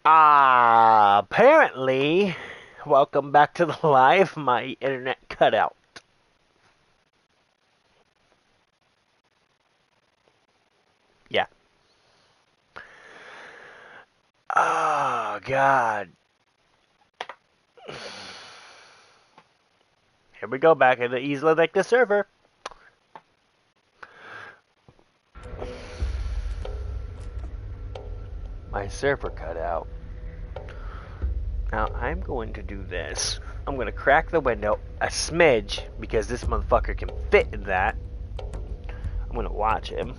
Apparently, welcome back to the live. My internet cut out. Yeah. Oh, God. Here we go, back in the Isla like the server. My server cut out. Now, I'm going to do this. I'm going to crack the window a smidge, because this motherfucker can fit in that. I'm going to watch him.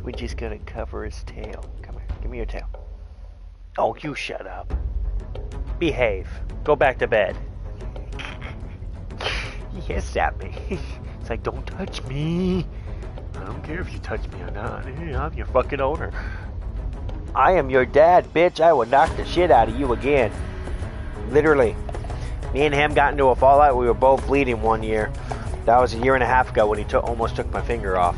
We're just going to cover his tail. Come here. Give me your tail. Oh, you shut up. Behave. Go back to bed. He hissed at me. It's like, don't touch me. I don't care if you touch me or not. I'm your fucking owner. I am your dad, bitch. I will knock the shit out of you again. Literally. Me and him got into a fallout. We were both bleeding one year. That was a year and a half ago when he almost took my finger off.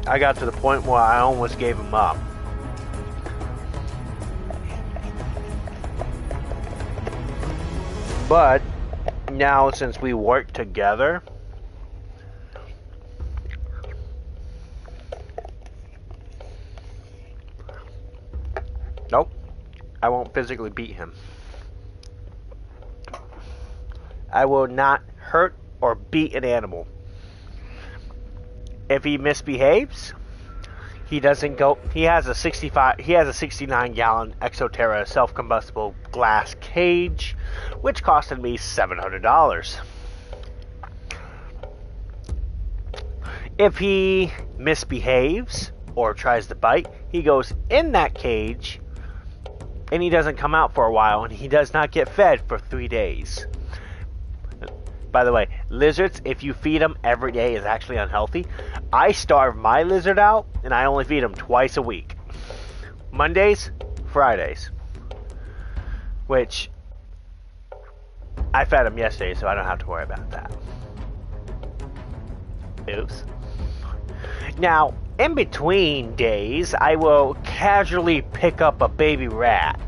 I got to the point where I almost gave him up. But now, since we work together, nope, I won't physically beat him. I will not hurt or beat an animal. If he misbehaves, he doesn't go. He has a 69-gallon Exoterra self-combustible glass cage, which costed me $700. If he misbehaves or tries to bite, he goes in that cage and he doesn't come out for a while, and he does not get fed for 3 days. By the way, lizards, if you feed them every day, is actually unhealthy. I starve my lizard out, and I only feed them twice a week. Mondays, Fridays. Which, I fed him yesterday, so I don't have to worry about that. Oops. Now, in between days, I will casually pick up a baby rat.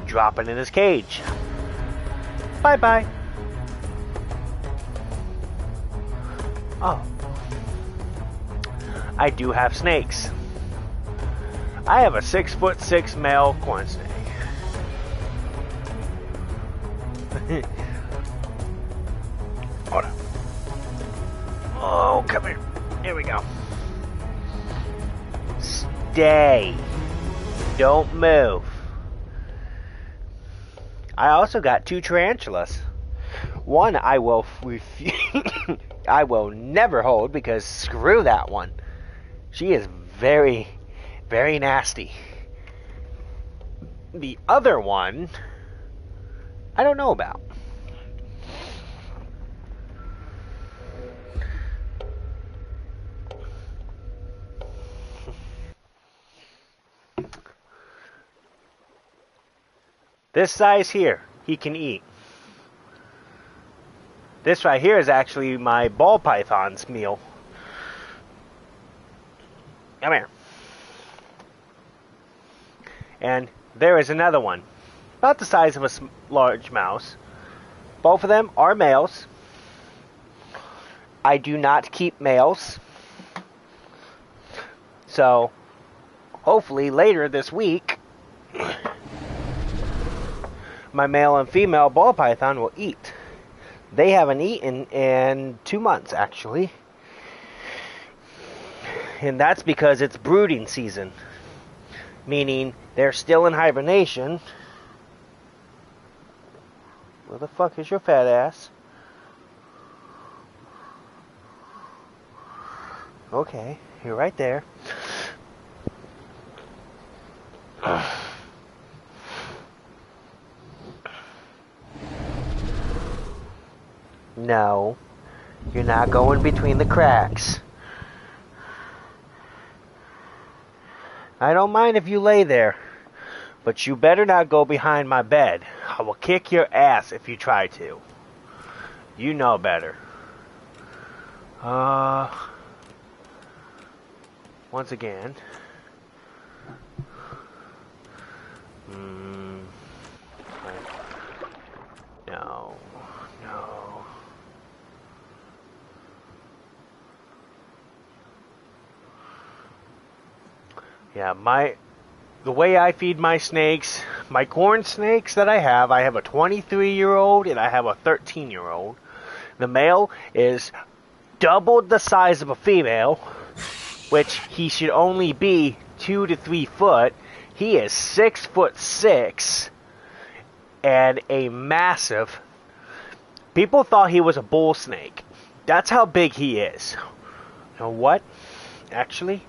Drop it in his cage. Bye-bye. Oh. I do have snakes. I have a 6'6" male corn snake. Hold on. Oh, come here. Here we go. Stay. Don't move. I also got 2 tarantulas. One I will refuse. I will never hold, because screw that one. She is very, very nasty. The other one, I don't know about. This size here, he can eat. This right here is actually my ball python's meal. Come here. And there is another one, about the size of a large mouse. Both of them are males. I do not keep males. So, hopefully later this week, my male and female ball python will eat. They haven't eaten in 2 months, actually. And that's because it's brooding season. Meaning, they're still in hibernation. Where the fuck is your fat ass? Okay, you're right there. No, you're not going between the cracks. I don't mind if you lay there, but you better not go behind my bed. I will kick your ass if you try to. You know better. Once again. No. No. Yeah, the way I feed my snakes, my corn snakes that I have a 23-year-old and I have a 13-year-old. The male is double the size of a female, which he should only be 2 to 3 foot. He is 6'6" and a massive. People thought he was a bull snake. That's how big he is. You know what? Actually,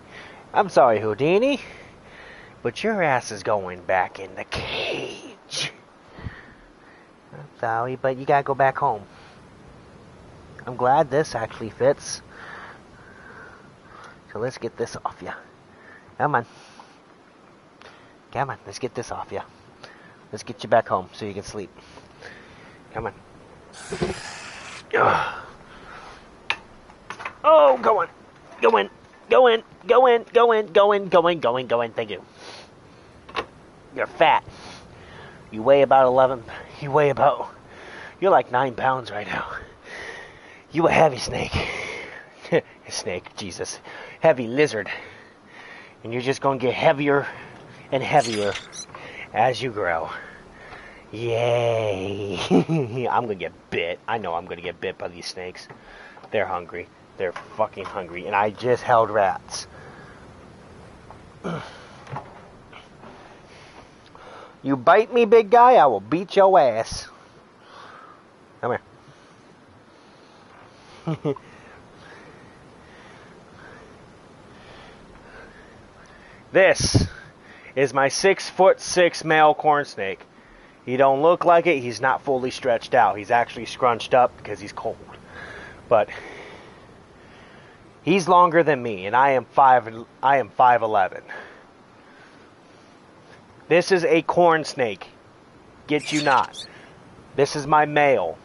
I'm sorry, Houdini, but your ass is going back in the cage. I'm sorry, but you gotta go back home. I'm glad this actually fits. So let's get this off you. Come on. Come on, let's get this off you. Let's get you back home so you can sleep. Come on. Oh, go on. Go in. Go in. Go in. Go in. Go in. Go in. Go in. Go in. Thank you. You're fat. You weigh about 11. You're like 9 pounds right now. You a heavy snake. Snake, Jesus. Heavy lizard. And you're just going to get heavier and heavier as you grow. Yay. I'm going to get bit. I know I'm going to get bit by these snakes. They're hungry. They're fucking hungry. And I just held rats. You bite me, big guy, I will beat your ass. Come here. This is my 6'6" male corn snake. He don't look like it. He's not fully stretched out. He's actually scrunched up because he's cold. But he's longer than me, and I am 5'11". This is a corn snake. Get you not. This is my male.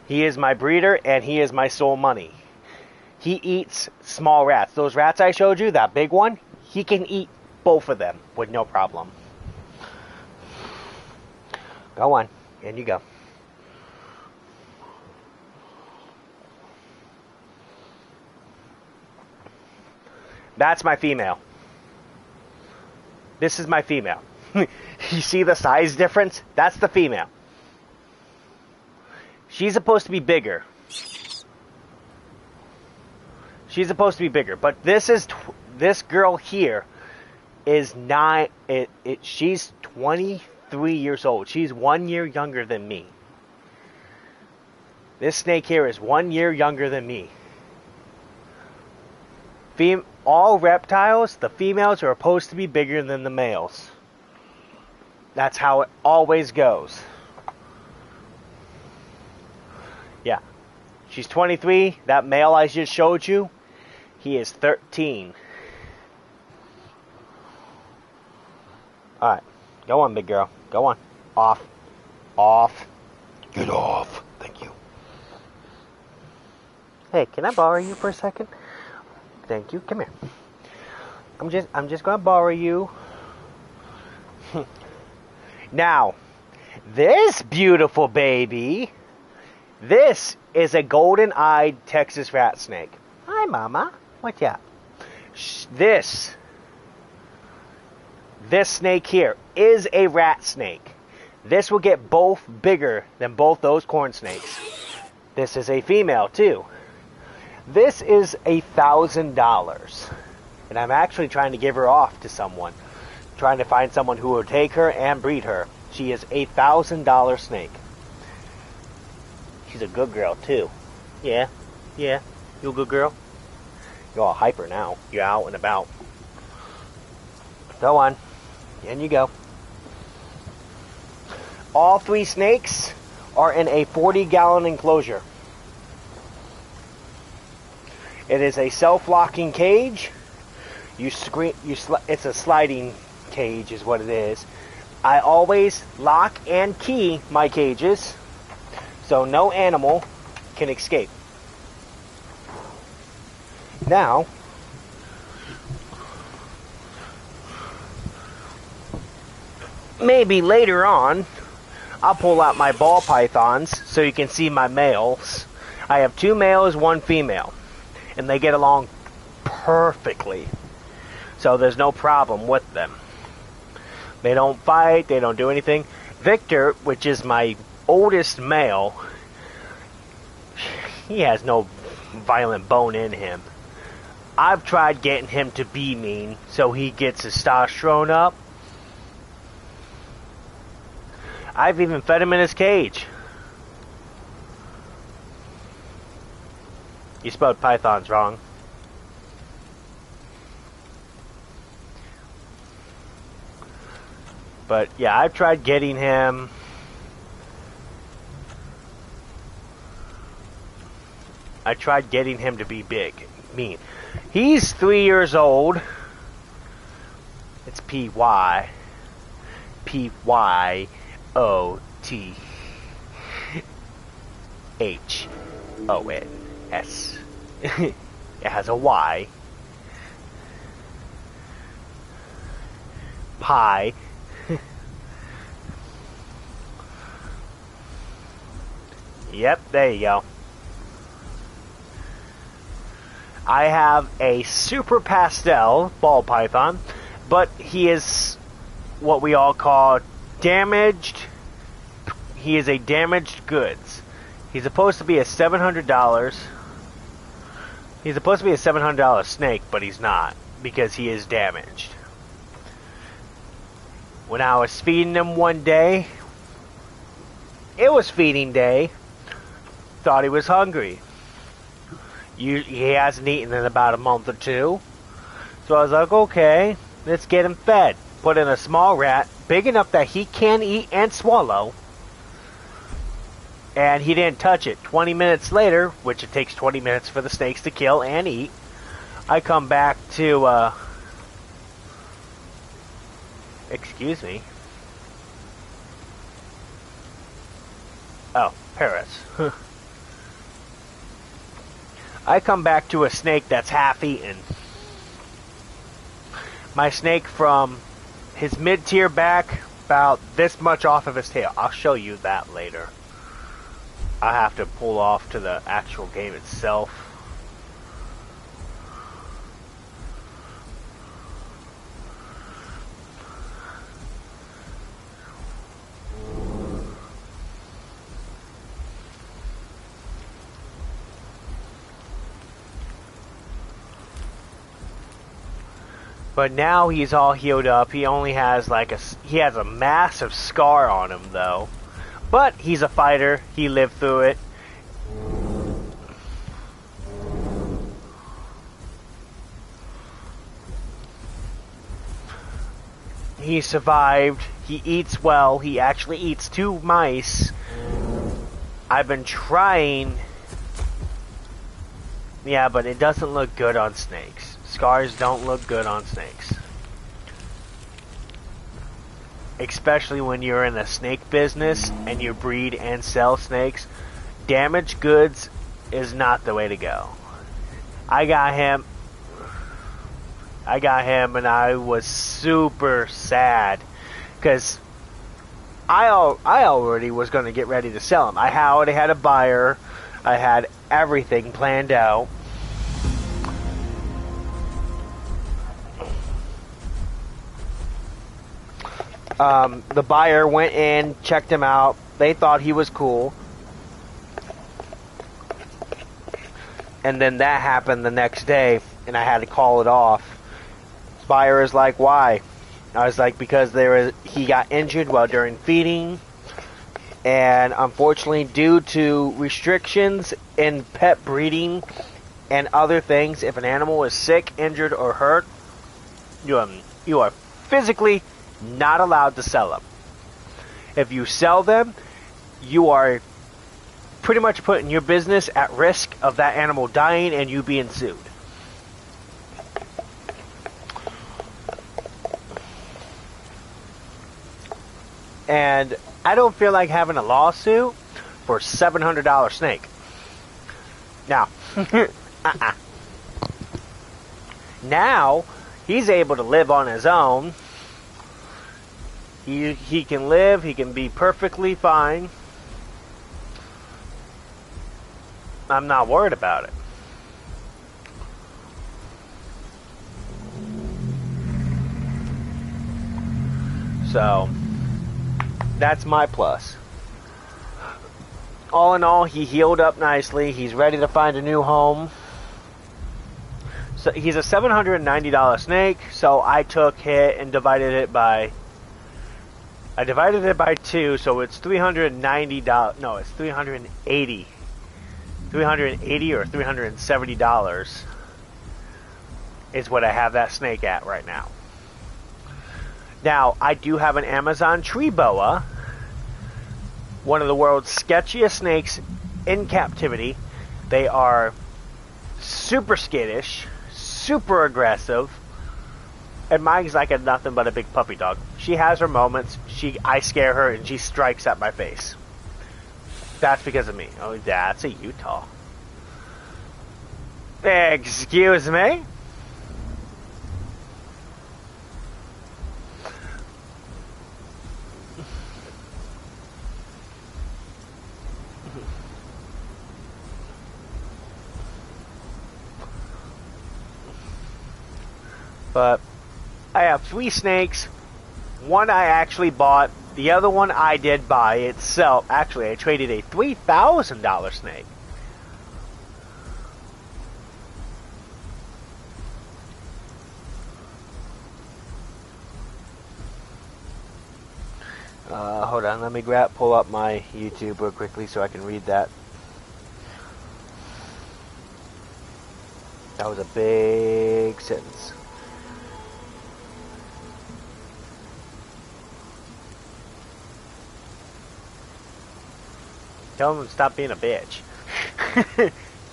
He is my breeder, and he is my sole money. He eats small rats. Those rats I showed you, that big one, he can eat both of them with no problem. Go on. In you go. That's my female. This is my female. You see the size difference? That's the female. She's supposed to be bigger. She's supposed to be bigger. But this girl here is not. She's 23 years old. She's 1 year younger than me. This snake here is 1 year younger than me. All reptiles, the females are supposed to be bigger than the males. That's how it always goes. Yeah. She's 23. That male I just showed you, he is 13. Alright. Go on, big girl. Go on. Off. Off. Get off. Thank you. Hey, can I borrow you for a second? Thank you. Come here. I'm just gonna borrow you. Now, this beautiful baby, this is a golden-eyed Texas rat snake. Hi, Mama. What's up? This snake here is a rat snake. This will get both bigger than both those corn snakes. This is a female, too. This is $1,000, and I'm actually trying to give her off to someone. Trying to find someone who will take her and breed her. She is $1,000 snake. She's a good girl, too. Yeah, you a good girl? You're all hyper now. You're out and about. Go on. In you go. All 3 snakes are in a 40-gallon enclosure. It is a self-locking cage. It's a sliding cage is what it is. I always lock and key my cages so no animal can escape. Now, maybe later on, I'll pull out my ball pythons so you can see my males. I have 2 males, 1 female, and they get along perfectly. So there's no problem with them. They don't fight, they don't do anything. Victor, which is my oldest male, he has no violent bone in him. I've tried getting him to be mean so he gets his testosterone up. I've even fed him in his cage. You spelled pythons wrong. But yeah, I've tried getting him. I tried getting him to be big, mean. He's 3 years old. It's P-Y. P-Y-O-T-H-O-N-S. It has a Y. Pie. Yep, there you go. I have a super pastel ball python, but he is what we all call damaged. He is a damaged goods. He's supposed to be a $700. He's supposed to be a $700 snake, but he's not because he is damaged. When I was feeding him one day, it was feeding day. Thought he was hungry. He hasn't eaten in about a month or 2. So I was like, okay, let's get him fed. Put in a small rat, big enough that he can eat and swallow. And he didn't touch it. 20 minutes later, which it takes 20 minutes for the snakes to kill and eat, I come back to, excuse me. Oh, Paris. I come back to a snake that's half eaten. My snake from his mid-tier back, about this much off of his tail. I'll show you that later. I have to pull off to the actual game itself. But now he's all healed up. He only has he has a massive scar on him though. But he's a fighter. He lived through it. He survived. He eats well. He actually eats 2 mice. I've been trying. Yeah, but it doesn't look good on snakes. Scars don't look good on snakes. Especially when you're in the snake business and you breed and sell snakes. Damaged goods is not the way to go. I got him and I was super sad because I already was going to get ready to sell him. I already had a buyer. I had everything planned out. The buyer went in, checked him out. They thought he was cool. And then that happened the next day, and I had to call it off. The buyer is like, why? I was like, because he got injured while during feeding. And unfortunately, due to restrictions in pet breeding and other things, if an animal is sick, injured, or hurt, you are physically not allowed to sell them. If you sell them, you are pretty much putting your business at risk of that animal dying and you being sued. And I don't feel like having a lawsuit for a $700 snake. Now, now he's able to live on his own. He can live. He can be perfectly fine. I'm not worried about it. So that's my plus. All in all, he healed up nicely. He's ready to find a new home. So he's a $790 snake. So I took it and divided it by 2, so it's $390. No, it's $380. $380 or $370 is what I have that snake at right now. Now, I do have an Amazon tree boa, one of the world's sketchiest snakes in captivity. They are super skittish, super aggressive, and mine's like a nothing but a big puppy dog. She has her moments. I scare her and she strikes at my face. That's because of me. Oh, that's a Utah. Excuse me? But I have 3 snakes. One I actually bought. The other one I did buy itself. Actually, I traded a $3,000 snake. Hold on, let me pull up my YouTube real quickly so I can read that. That was a big sentence. Tell them to stop being a bitch.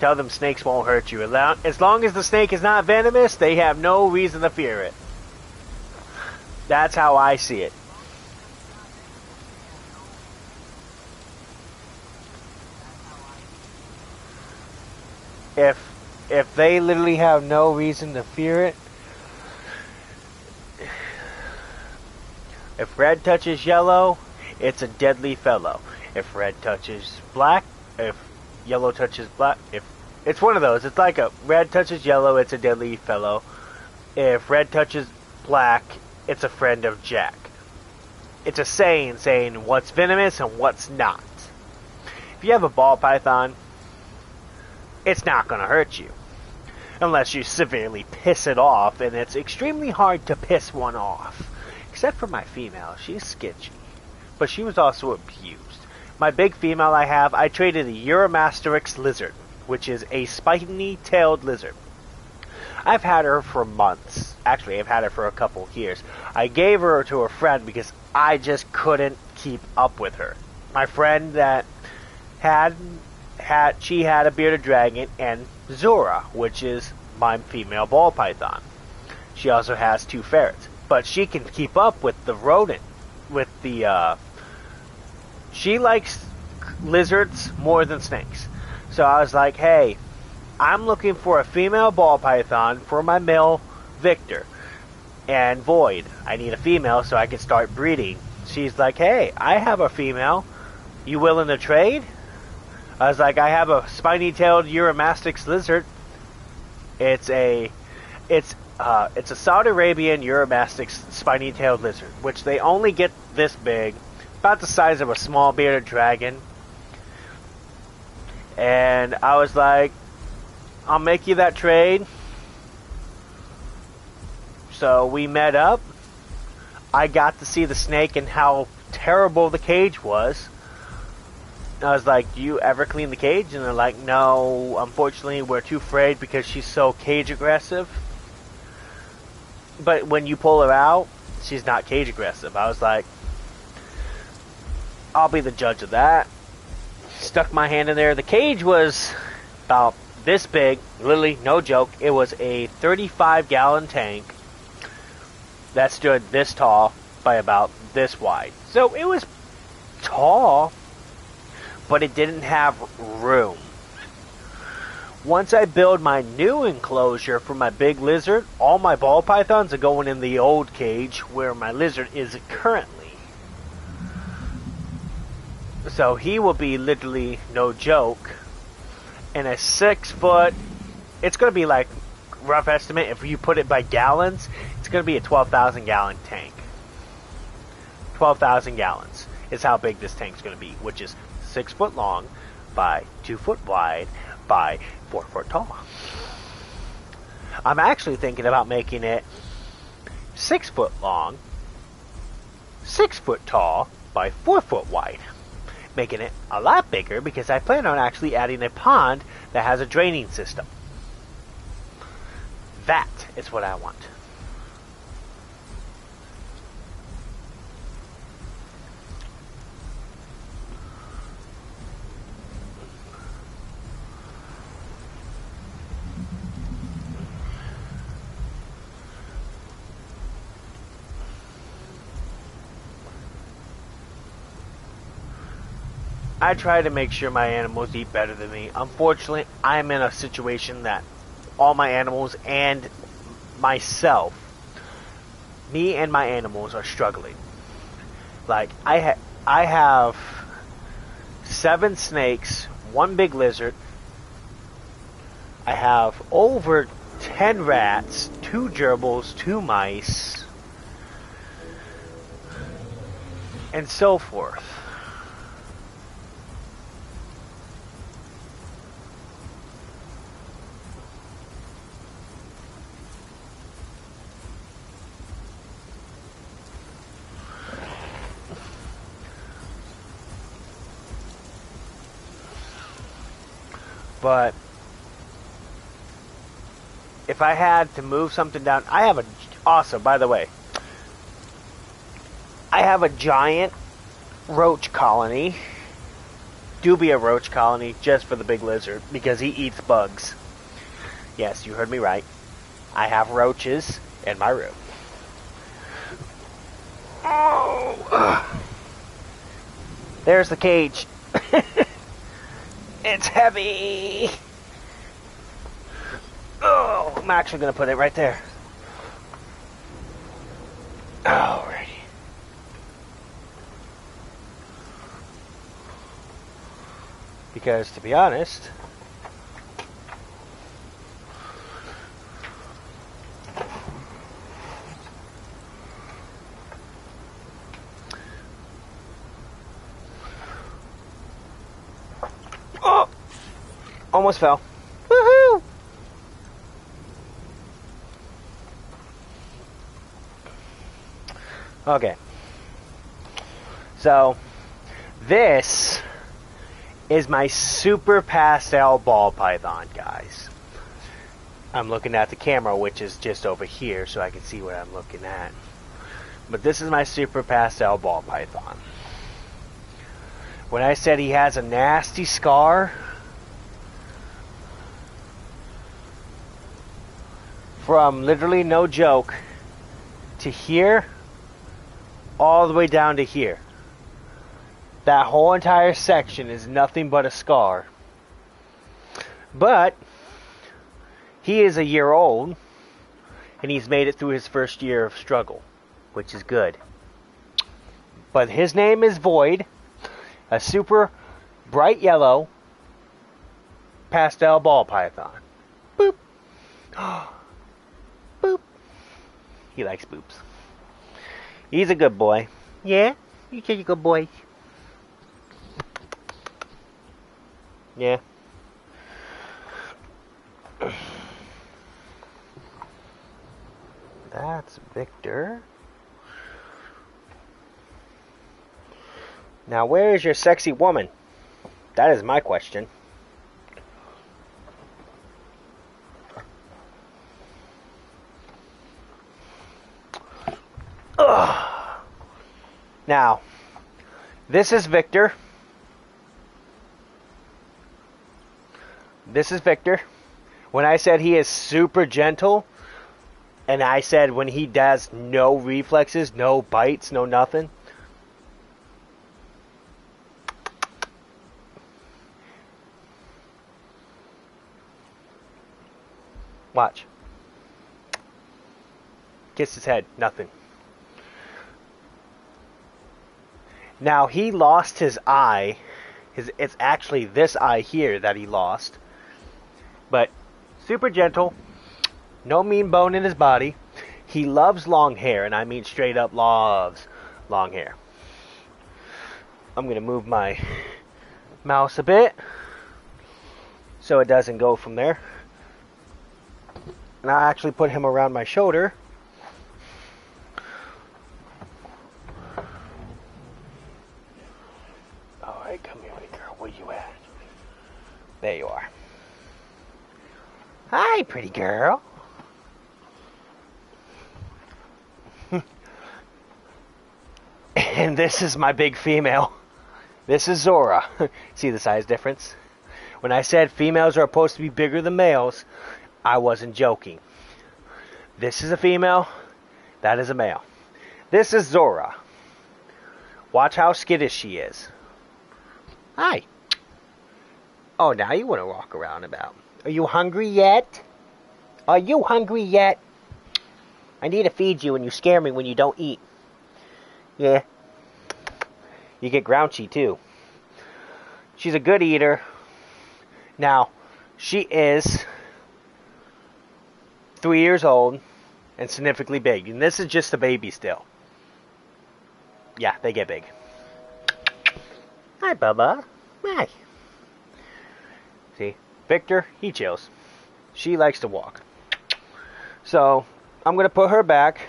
Tell them snakes won't hurt you. As long as the snake is not venomous, they have no reason to fear it. That's how I see it. If they literally have no reason to fear it, if red touches yellow, it's a deadly fellow. If red touches black, if yellow touches black, if it's one of those, it's like a red touches yellow, it's a deadly fellow. If red touches black, it's a friend of Jack. It's a saying what's venomous and what's not. If you have a ball python, it's not going to hurt you. Unless you severely piss it off, and it's extremely hard to piss one off. Except for my female, she's sketchy. But she was also abused. My big female I traded a Euromasterix lizard, which is a spiny-tailed lizard. I've had her for months. Actually, I've had her for a couple of years. I gave her to a friend because I just couldn't keep up with her. My friend that she had a bearded dragon and Zora, which is my female ball python. She also has 2 ferrets, but she can keep up with the rodent, she likes lizards more than snakes. So I was like, hey, I'm looking for a female ball python for my male Victor and Void. I need a female so I can start breeding. She's like, hey, I have a female. You willing to trade? I was like, I have a spiny-tailed Euromastix lizard. It's a Saudi Arabian Euromastix spiny-tailed lizard, which they only get this big, about the size of a small bearded dragon. And I was like, I'll make you that trade. So we met up. I got to see the snake and how terrible the cage was. I was like, do you ever clean the cage? And they're like, no, unfortunately we're too afraid because she's so cage aggressive. But when you pull her out, she's not cage aggressive. I was like, I'll be the judge of that. stuck my hand in there. The cage was about this big, literally, no joke. It was a 35-gallon tank that stood this tall by about this wide. So it was tall, but it didn't have room. Once I build my new enclosure for my big lizard, all my ball pythons are going in the old cage where my lizard is currently. So he will be literally, no joke, in a 6-foot, it's going to be like, rough estimate, if you put it by gallons, it's going to be a 12,000 gallon tank. 12,000 gallons is how big this tank's going to be, which is 6 foot long by 2 foot wide by 4 foot tall. I'm actually thinking about making it 6 foot long, 6 foot tall by 4 foot wide. Making it a lot bigger because I plan on actually adding a pond that has a draining system. That is what I want. I try to make sure my animals eat better than me. Unfortunately, I'm in a situation that all my animals and myself, me and my animals are struggling. Like, I have 7 snakes, 1 big lizard. I have over 10 rats, 2 gerbils, 2 mice, and so forth. But if I had to move something down, I have by the way, I have a giant roach colony, dubia roach colony, just for the big lizard, because he eats bugs. Yes, you heard me right. I have roaches in my room. Oh! There's the cage. It's heavy. Oh, I'm actually going to put it right there. Alrighty. Because, to be honest, almost fell. Woohoo! Okay. So, this is my super pastel ball python, guys. I'm looking at the camera, which is just over here, so I can see what I'm looking at. But this is my super pastel ball python. When I said he has a nasty scar from literally, no joke, to here, all the way down to here. That whole entire section is nothing but a scar. But he is a year old, and he's made it through his first year of struggle, which is good. But his name is Void, a super bright yellow pastel ball python. Boop. Boop. He likes boops. He's a good boy. Yeah? You said you're a good boy. Yeah. That's Victor. Now, where is your sexy woman? That is my question. Ugh. Now, this is Victor. This is Victor. When I said he is super gentle, and I said when he does no reflexes, no bites, no nothing. Watch. Kiss his head, nothing. Now he lost his eye. It's actually this eye here that he lost. But super gentle, no mean bone in his body. He loves long hair, and I mean straight up loves long hair. I'm going to move my mouse a bit so it doesn't go from there. And I actually put him around my shoulder. Alright, come here, pretty girl. Where you at? There you are. Hi, pretty girl. And this is my big female. This is Zora. See the size difference? When I said females are supposed to be bigger than males, I wasn't joking. This is a female. That is a male. This is Zora. Watch how skittish she is. Hi. Oh, now you want to walk around about. Are you hungry yet? Are you hungry yet? I need to feed you and you scare me when you don't eat. Yeah. You get grouchy too. She's a good eater. Now, she is 3 years old and significantly big. And this is just a baby still. Yeah, they get big. Hi, Bubba. Hi. See, Victor, he chills. She likes to walk. So, I'm going to put her back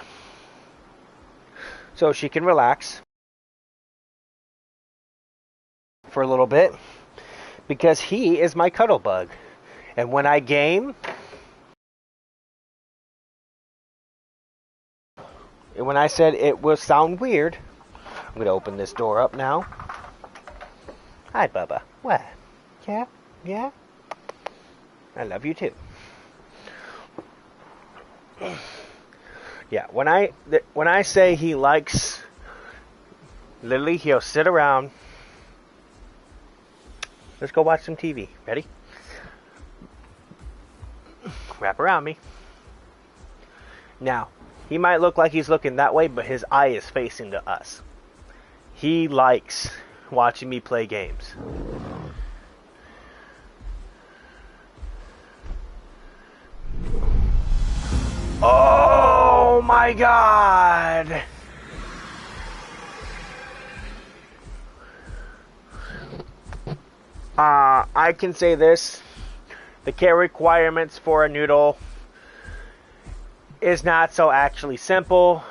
so she can relax for a little bit because he is my cuddle bug. And when I game, and when I said it will sound weird, I'm going to open this door up now. Hi, Bubba. What? Yeah? Yeah? I love you too. Yeah, when I say he likes, literally he'll sit around. Let's go watch some TV. Ready? Wrap around me. Now, he might look like he's looking that way, but his eye is facing to us. He likes watching me play games. Oh my God! I can say this. The care requirements for a noodle is not so actually simple.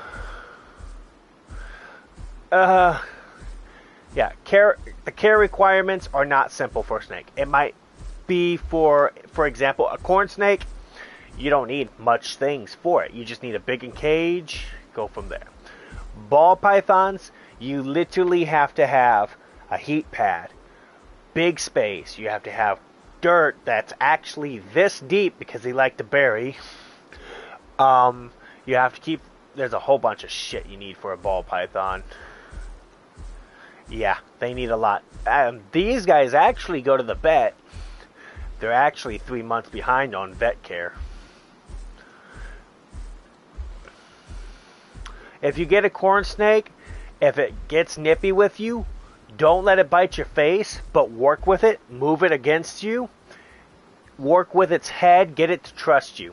Yeah, the care requirements are not simple for a snake. It might be for example, a corn snake. You don't need much things for it. You just need a big cage. Go from there. Ball pythons, you literally have to have a heat pad, big space. You have to have dirt that's actually this deep because they like to bury. You have to keep. There's a whole bunch of shit you need for a ball python. Yeah, they need a lot. These guys actually go to the vet. They're actually 3 months behind on vet care. If you get a corn snake, if it gets nippy with you, don't let it bite your face, but work with it, move it against you, work with its head, get it to trust you.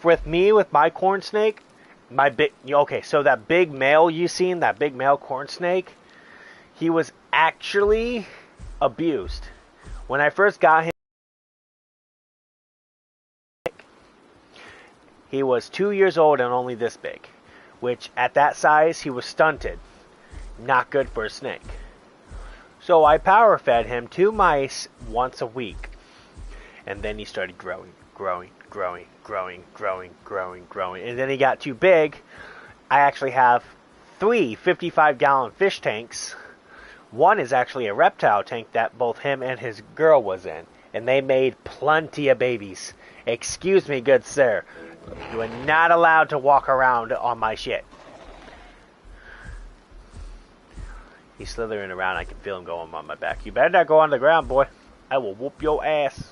With me, with my corn snake, so that big male you seen, that big male corn snake, he was actually abused. When I first got him, he was 2 years old and only this big. Which, at that size, he was stunted. Not good for a snake. So I power fed him 2 mice once a week. And then he started growing. And then he got too big. I actually have 3 55-gallon fish tanks. One is actually a reptile tank that both him and his girl was in. and they made plenty of babies. Excuse me, good sir. You are not allowed to walk around on my shit. He's slithering around. I can feel him going on my back. You better not go on the ground, boy. I will whoop your ass.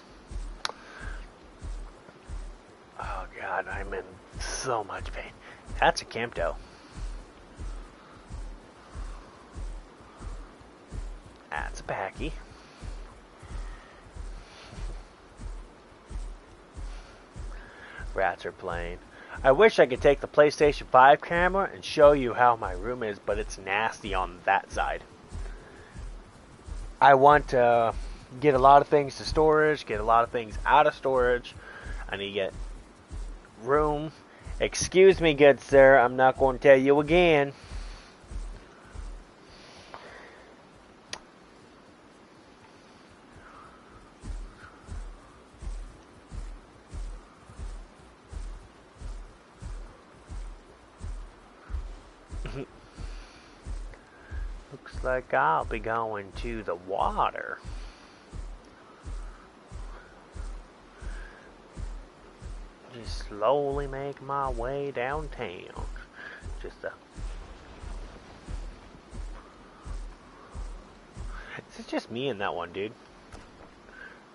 Oh, God. I'm in so much pain. That's a Campto. That's a Packy. Rats are playing. I wish I could take the PlayStation 5 camera and show you how my room is, but it's nasty on that side. I want to get a lot of things to storage, get a lot of things out of storage. I need to get room. Excuse me, good sir, I'm not going to tell you again. Looks like I'll be going to the water. Just slowly make my way downtown. Is it just me and that one dude?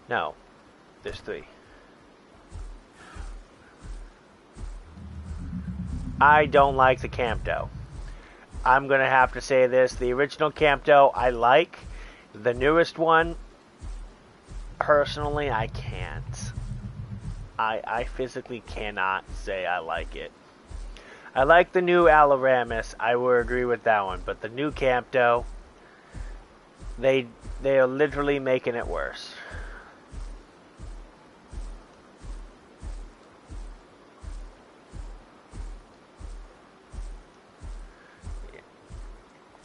No. There's 3. I don't like the Campto. I'm going to have to say this. The original Campto I like. The newest one, personally, I can't. I physically cannot say I like it. I like the new Alaramis. I would agree with that one. But the new Campto, they are literally making it worse.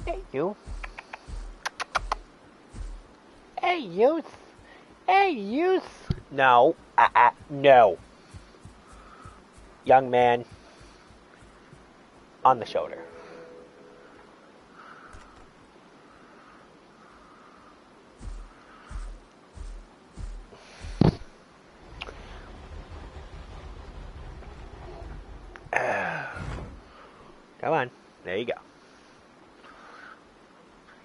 Hey, you. Hey, youth. Hey, youth. No. No. Young man. On the shoulder. Come on. There you go.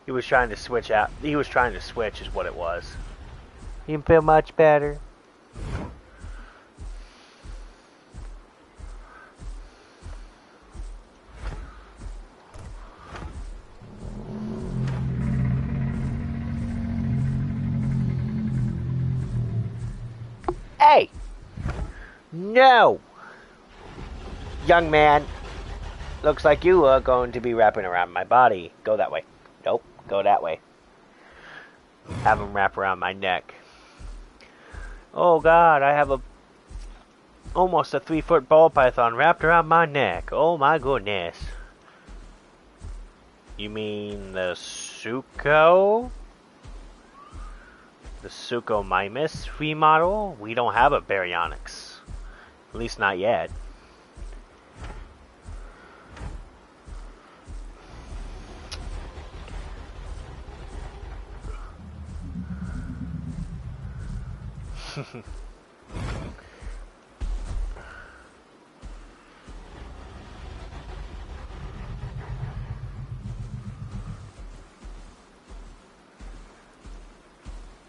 He was trying to switch out. He was trying to switch is what it was. You feel much better? Hey! No! Young man, looks like you are going to be wrapping around my body. Go that way. Nope, go that way. Have him wrap around my neck. Oh God, I have almost a 3-foot ball python wrapped around my neck. Oh my goodness. You mean the Suco? The Suchomimus remodel? We don't have a Baryonyx. At least not yet.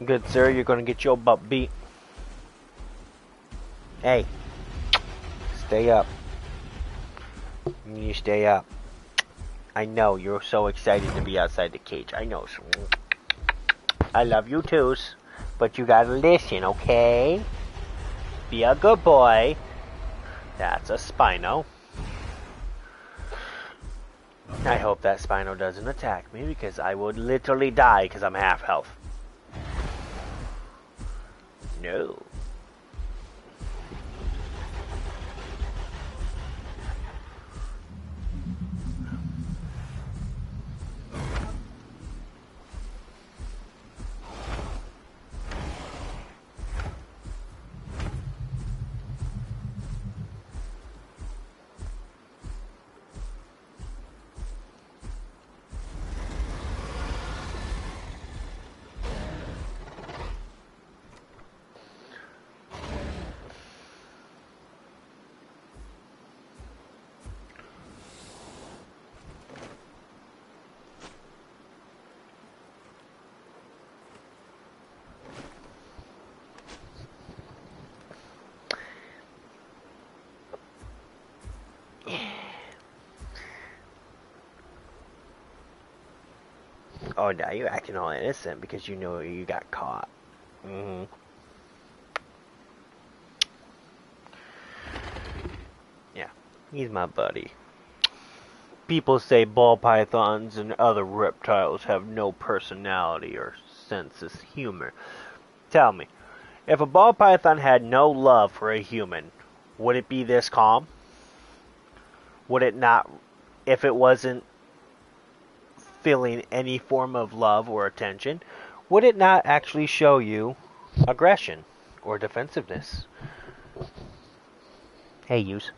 Good sir, you're gonna get your butt beat. Hey, stay up. You stay up. I know you're so excited to be outside the cage. I know. I love you too, but you gotta listen, okay? Be a good boy. That's a Spino. I hope that Spino doesn't attack me because I would literally die because I'm half health. No. Oh, now you're acting all innocent because you know you got caught. Mm-hmm. Yeah, he's my buddy. People say ball pythons and other reptiles have no personality or sense of humor. Tell me, if a ball python had no love for a human, would it be this calm? Would it not, if it wasn't feeling any form of love or attention, would it not actually show you aggression or defensiveness? Hey, use.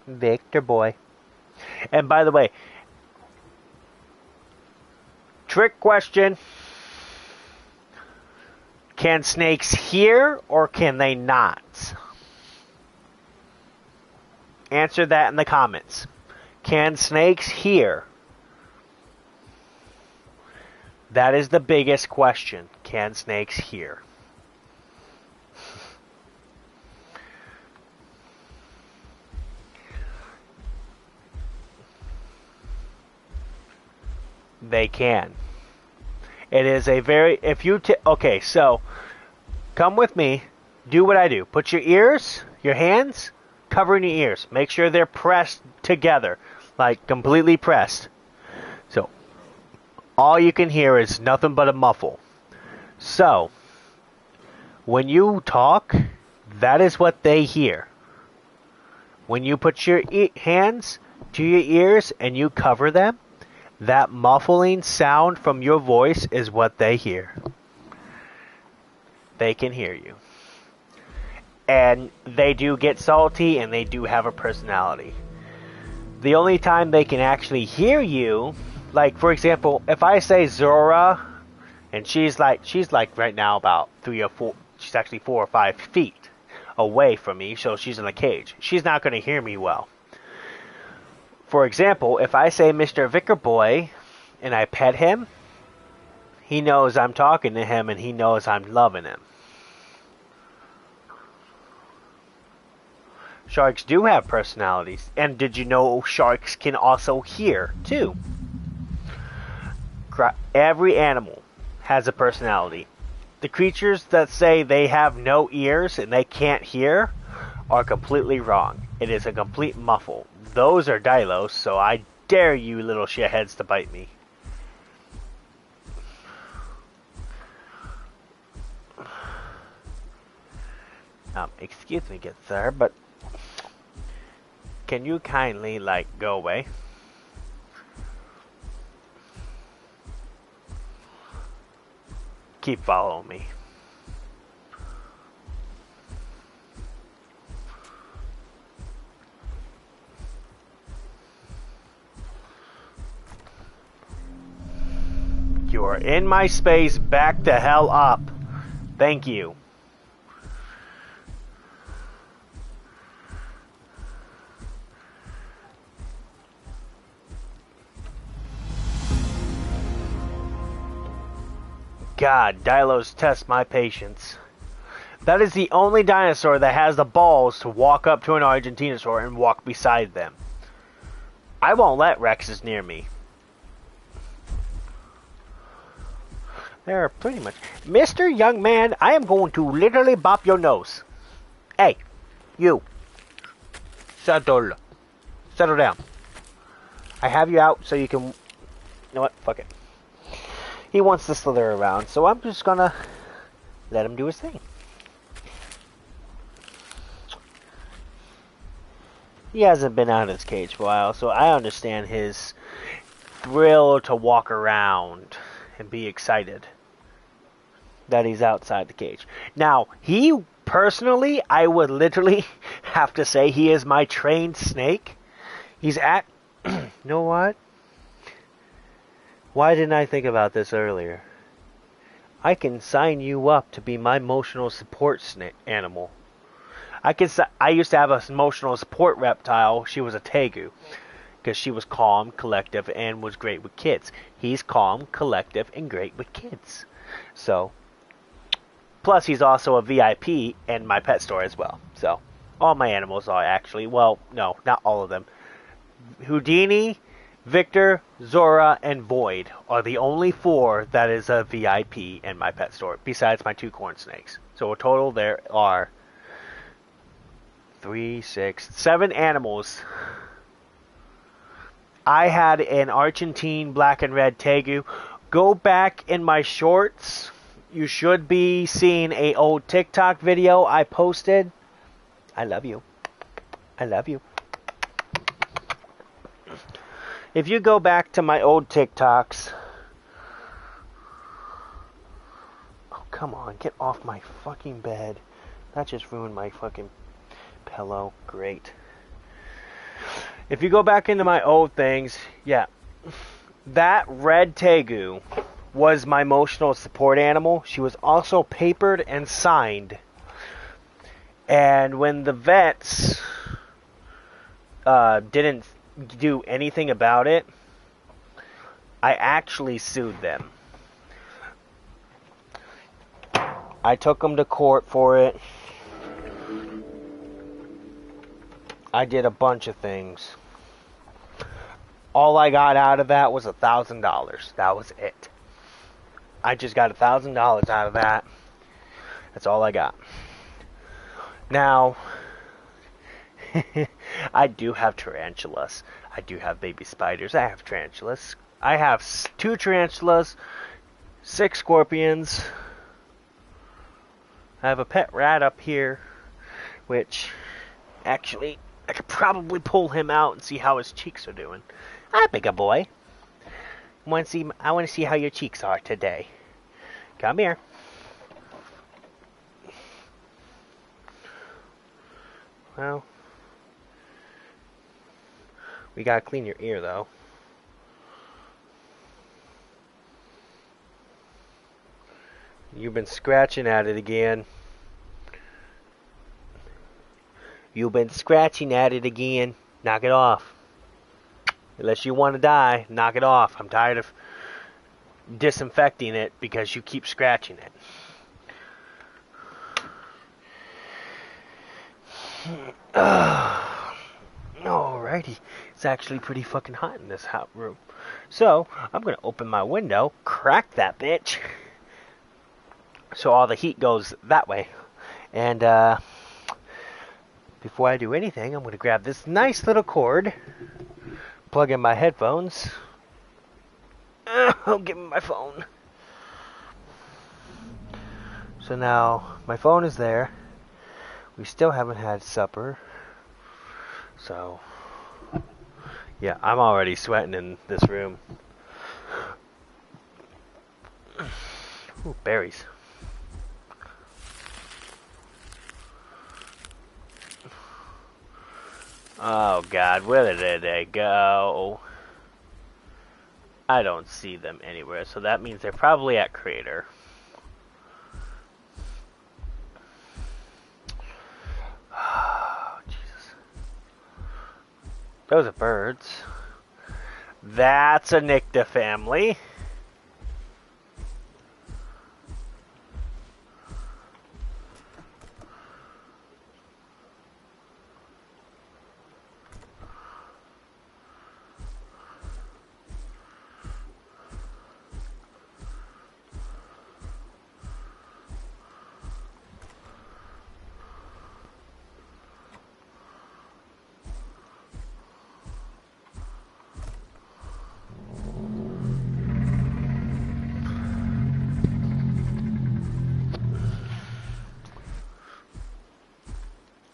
Victor boy. And by the way, trick question. Can snakes hear or can they not? Answer that in the comments. Can snakes hear? That is the biggest question. Can snakes hear? They can. It is a very, if you, okay, so, come with me, do what I do. Put your ears, your hands, covering your ears. Make sure they're pressed together, like completely pressed. So, all you can hear is nothing but a muffle. So, when you talk, that is what they hear. When you put your hands to your ears and you cover them, that muffling sound from your voice is what they hear. They can hear you. And they do get salty and they do have a personality. The only time they can actually hear you, like for example, if I say Zora, and she's like right now about 3 or 4, she's actually 4 or 5 feet away from me, so she's in a cage. She's not going to hear me well. For example, if I say Mr. Vicar Boy and I pet him, he knows I'm talking to him and he knows I'm loving him. Sharks do have personalities. And did you know sharks can also hear too? Every animal has a personality. The creatures that say they have no ears and they can't hear are completely wrong. It is a complete muffle. Those are Dilos, so I dare you little shitheads to bite me. Excuse me, good sir, but can you kindly, go away? Keep following me. You are in my space. Back the hell up. Thank you. God, Dilos test my patience. That is the only dinosaur that has the balls to walk up to an Argentinosaur and walk beside them. I won't let Rexes near me. They're pretty much... Mr. Young Man, I am going to literally bop your nose. Hey, you. Settle. Settle down. I have you out so you can... You know what? Fuck it. He wants to slither around, so I'm just gonna let him do his thing. He hasn't been out of his cage for a while, so I understand his thrill to walk around and be excited that he's outside the cage. Now, he personally, I would literally have to say he is my trained snake. He's at... You know what? Why didn't I think about this earlier? I can sign you up to be my emotional support snake animal. I used to have an emotional support reptile. She was a tegu. Because she was calm, collective, and was great with kids. He's calm, collective, and great with kids. So, plus he's also a VIP in my pet store as well. So, all my animals are actually, well, no, not all of them. Houdini, Victor, Zora, and Void are the only 4 that is a VIP in my pet store, besides my 2 corn snakes. So a total there are 3, 6, 7 animals. I had an Argentine black and red tegu. Go back in my shorts. You should be seeing a old TikTok video I posted. I love you. I love you. If you go back to my old TikToks. Oh, come on. Get off my fucking bed. That just ruined my fucking pillow. Great. If you go back into my old things, yeah. That red tegu was my emotional support animal. She was also papered and signed. And when the vets didn't do anything about it, I actually sued them. I took them to court for it. I did a bunch of things. All I got out of that was $1,000. That was it. I just got $1,000 out of that. That's all I got. Now, I do have tarantulas. I do have baby spiders. I have tarantulas. I have 2 tarantulas, 6 scorpions. I have a pet rat up here, which actually I could probably pull him out and see how his cheeks are doing. Hi, bigger boy. I want to see how your cheeks are today. Come here. Well, we gotta clean your ear, though. You've been scratching at it again. You've been scratching at it again. Knock it off. Unless you want to die, knock it off. I'm tired of disinfecting it because you keep scratching it. Alrighty. It's actually pretty fucking hot in this hot room. So, I'm going to open my window, crack that bitch, so all the heat goes that way. And, before I do anything, I'm going to grab this nice little cord, plug in my headphones. I'll give me my phone. So now, my phone is there. We still haven't had supper. So, yeah, I'm already sweating in this room. Ooh, berries. Oh God, where did they go? I don't see them anywhere, so that means they're probably at Crater. Oh, Jesus. Those are birds. That's a Nycta family.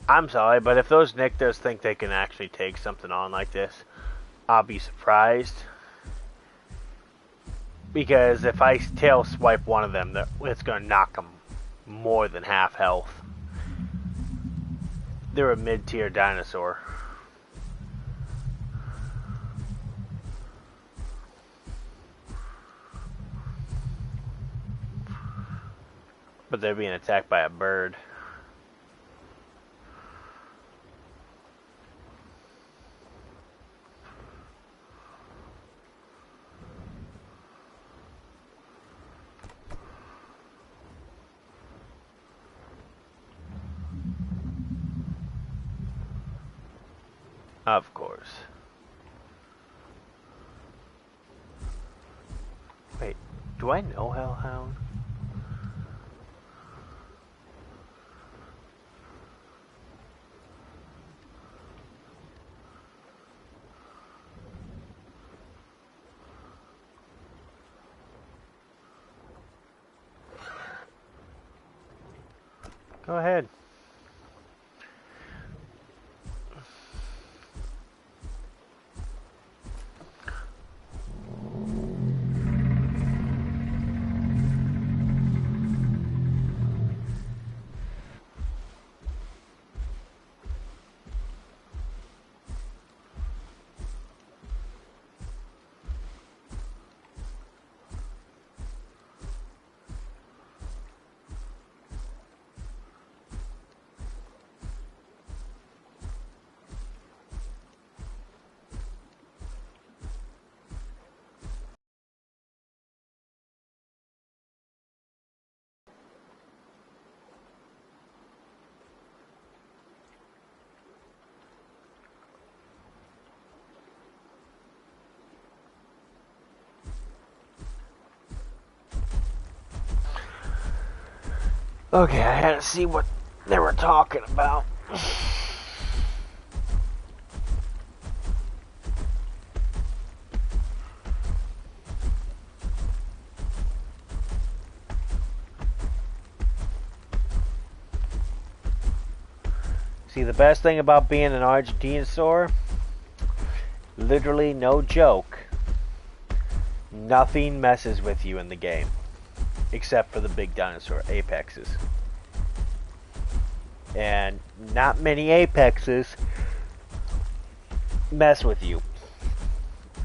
I'm sorry, but if those Nyctas think they can actually take something on like this, I'll be surprised. Because if I tail swipe one of them, it's going to knock them more than half health. They're a mid-tier dinosaur. But they're being attacked by a bird. Of course. Do I know Hellhound? Go ahead. Okay, I had to see what they were talking about. See, the best thing about being an Argentinosaur, literally no joke, nothing messes with you in the game. Except for the big dinosaur apexes. And not many apexes mess with you.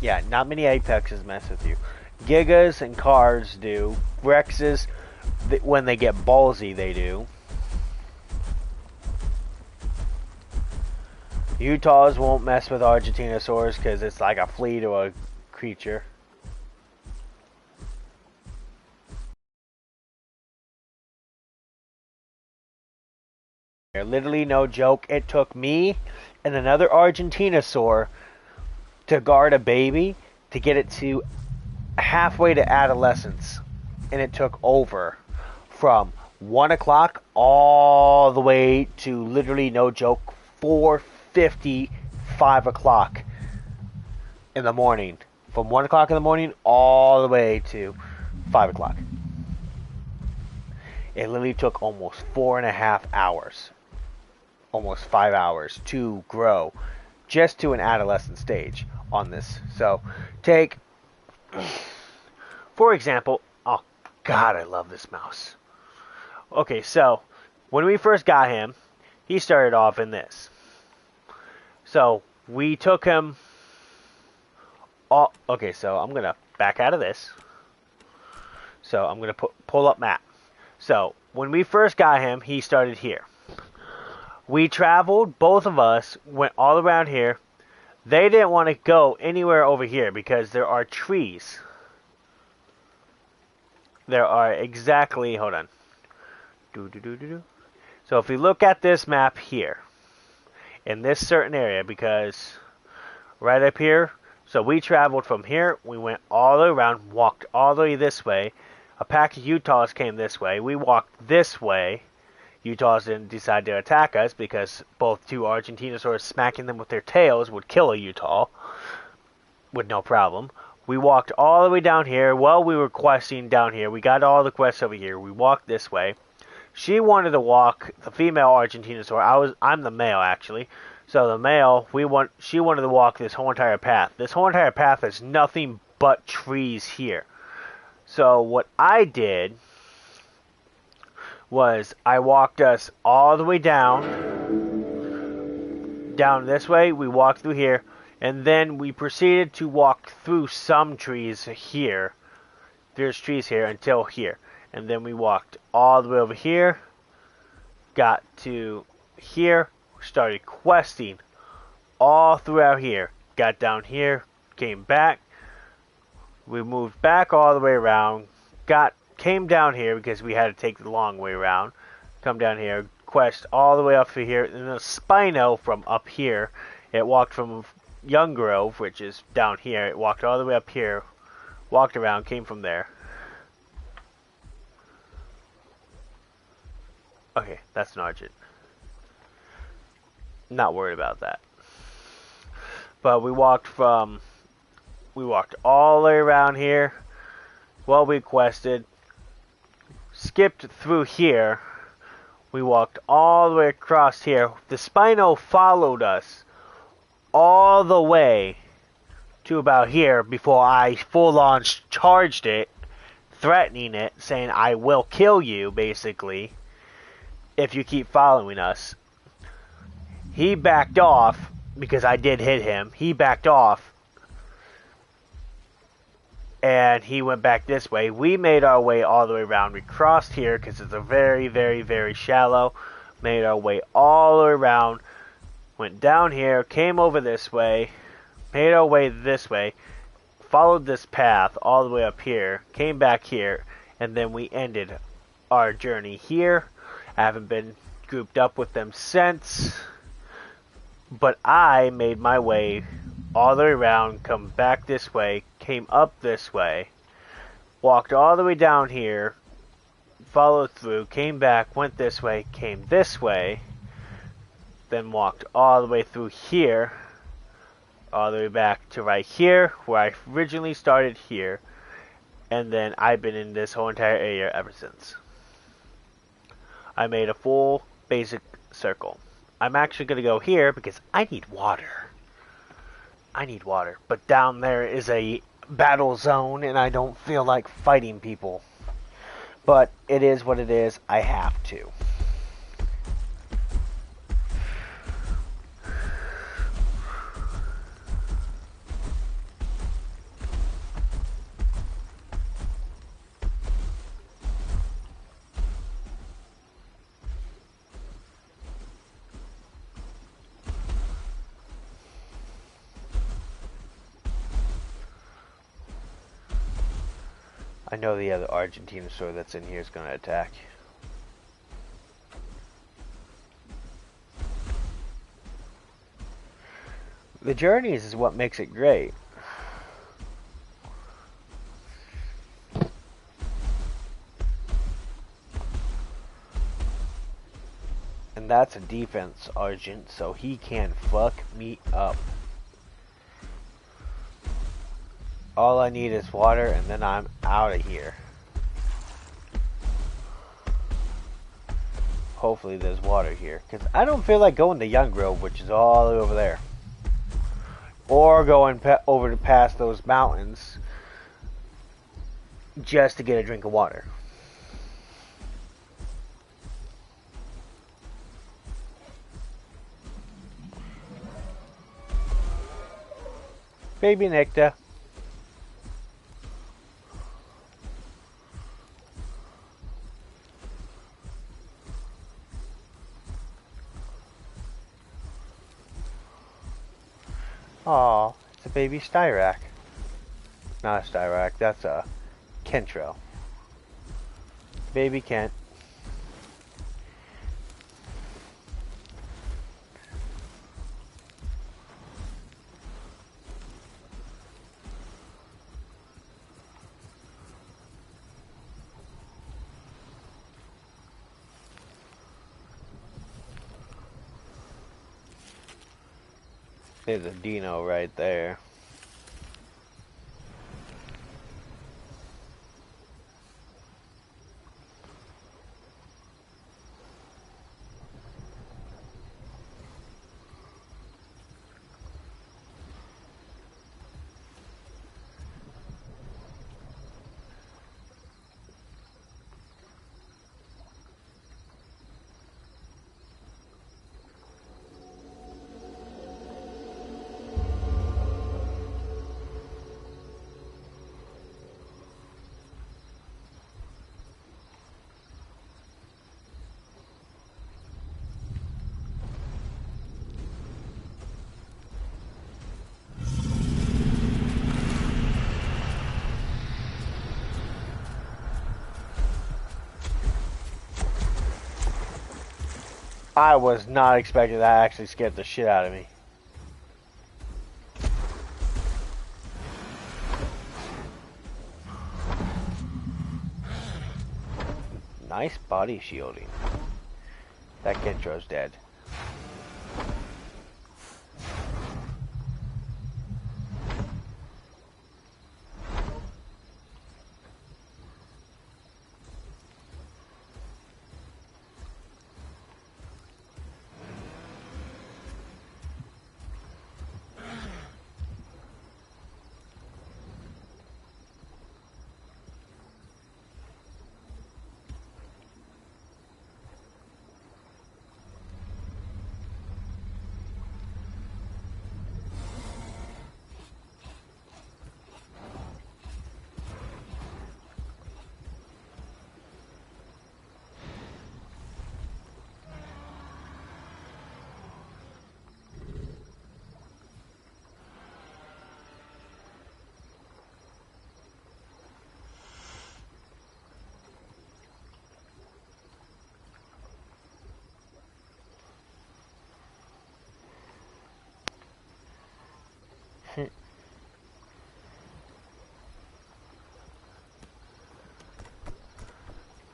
Yeah, not many apexes mess with you. Gigas and Cars do. Rexes, when they get ballsy, they do. Utahs won't mess with Argentinosaurs because it's like a flea to a creature. Literally no joke, it took me and another Argentinosaur to guard a baby to get it to halfway to adolescence. And it took over from 1 o'clock all the way to, literally no joke, 4:50, 5 o'clock in the morning. From 1 o'clock in the morning all the way to 5 o'clock. It literally took almost 4.5 hours. Almost 5 hours to grow just to an adolescent stage on this. So take, for example, oh god, I love this mouse. Okay, so when we first got him, he started off in this. So we took him all, okay, so I'm gonna back out of this. So I'm gonna pull up map. So when we first got him, he started here. We traveled, both of us went all around here. They didn't want to go anywhere over here because there are trees. There are exactly, hold on. So if we look at this map here, in this certain area, because right up here, so we traveled from here, we went all the way around, walked all the way this way. A pack of Utahs came this way. We walked this way. Utahs didn't decide to attack us because both two Argentinosaurs smacking them with their tails would kill a Utah with no problem. We walked all the way down here. While we were questing down here, we got all the quests over here. We walked this way. She wanted to walk, the female Argentinosaur. I'm the male actually. So the male, she wanted to walk this whole entire path. This whole entire path is nothing but trees here. So what I did was I walked us all the way down this way. We walked through here, and then we proceeded to walk through some trees here. There's trees here until here, and then we walked all the way over here, got to here, started questing all throughout here, got down here, came back, we moved back all the way around, came down here because we had to take the long way around. Come down here, quest all the way up to here, and then a Spino from up here. It walked from Young Grove, which is down here. It walked all the way up here, walked around, came from there. Okay, that's an Argent. Not worried about that. But we walked all the way around here. Well, we quested. Skipped through here. We walked all the way across here. The Spino followed us all the way to about here before I full-on charged it, threatening it, saying, I will kill you, basically, if you keep following us. He backed off, because I did hit him. He backed off, and he went back this way. We made our way all the way around. We crossed here, because it's a very, very, very shallow. Made our way all the way around. Went down here, came over this way, made our way this way, followed this path all the way up here, came back here, and then we ended our journey here. I haven't been grouped up with them since, but I made my way all the way around, come back this way, came up this way, walked all the way down here, followed through, came back, went this way, came this way, then walked all the way through here, all the way back to right here, where I originally started here, and then I've been in this whole entire area ever since. I made a full basic circle. I'm actually going to go here because I need water. I need water, but down there is a battle zone, and I don't feel like fighting people. But it is what it is. I have to. I know the other Argentinosaur that's in here is going to attack. The journeys is what makes it great. And that's a defense Argent, so he can fuck me up. All I need is water, and then I'm out of here. Hopefully there's water here, because I don't feel like going to Young Grove, which is all the way over there. Or going over to past those mountains just to get a drink of water. Baby Nectar. Aw, it's a baby Styrak. Not a Styrak, that's a Kentro. Baby Kent. There's a Dino right there. I was not expecting that. Actually scared the shit out of me. Nice body shielding. That Kentro's dead.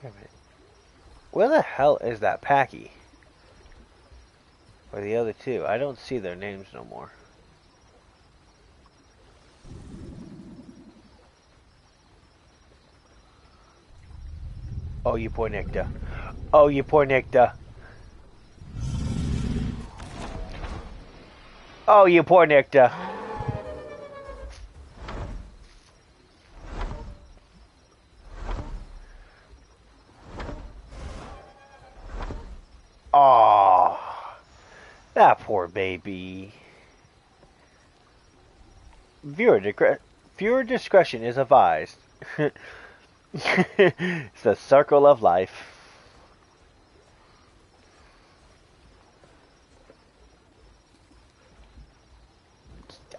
Wait a minute. Where the hell is that Packy? Or the other two? I don't see their names no more. Oh, you poor Nicta. Oh, you poor Nicta. Oh, you poor Nicta. Oh, that poor baby. Viewer discretion is advised. It's the circle of life.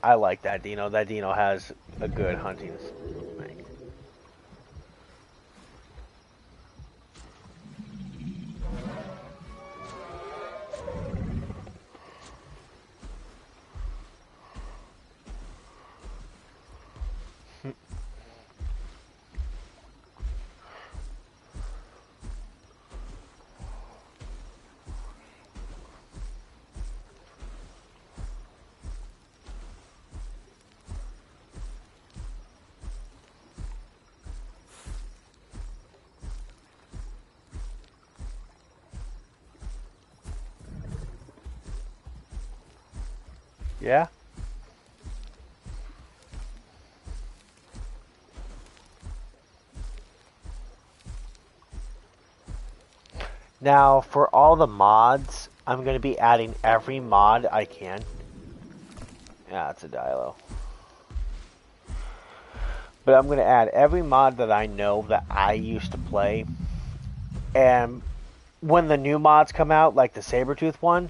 I like that Dino. That Dino has a good hunting thing. Yeah? Now, for all the mods, I'm going to be adding every mod I can. Yeah, it's a Dilo. But I'm going to add every mod that I know that I used to play. And when the new mods come out, like the Sabretooth one,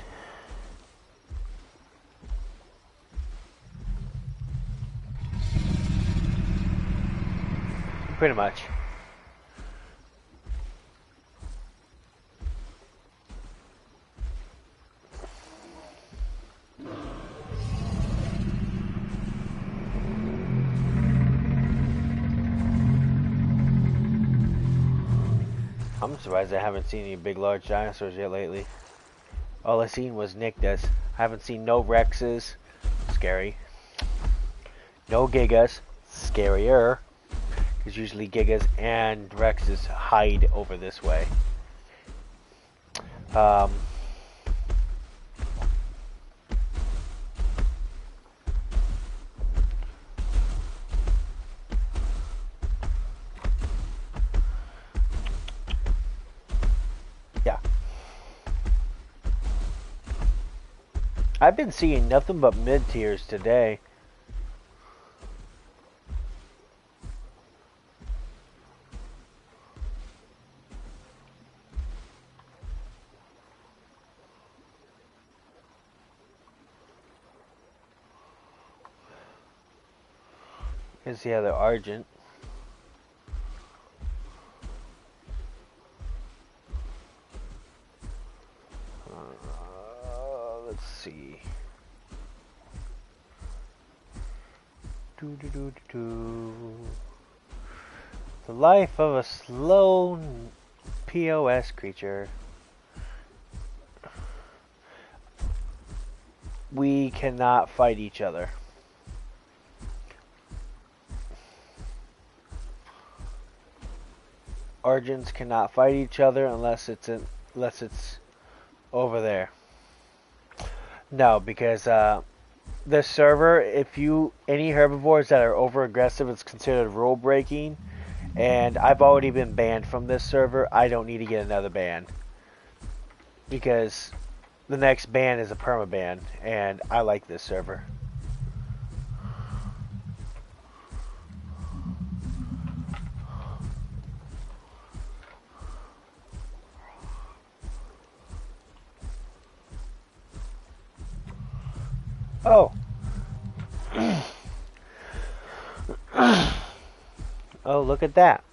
pretty much. I'm surprised I haven't seen any big, large dinosaurs yet lately. All I seen was Nictas. I haven't seen no Rexes. Scary. No Gigas. Scarier. Because usually Gigas and Rexes hide over this way. Yeah. I've been seeing nothing but mid-tiers today. Here's the other Argent. Let's see. The life of a slow POS creature. we cannot fight each other. Origins cannot fight each other unless it's over there. No, because this server, if you any herbivores that are over aggressive, it's considered rule breaking. And I've already been banned from this server. I don't need to get another ban because the next ban is a permaban, and I like this server. Oh. Oh, look at that.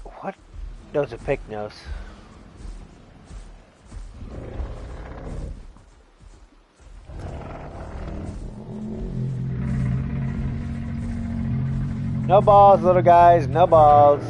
What? Those are pig nose. No balls, little guys, no balls.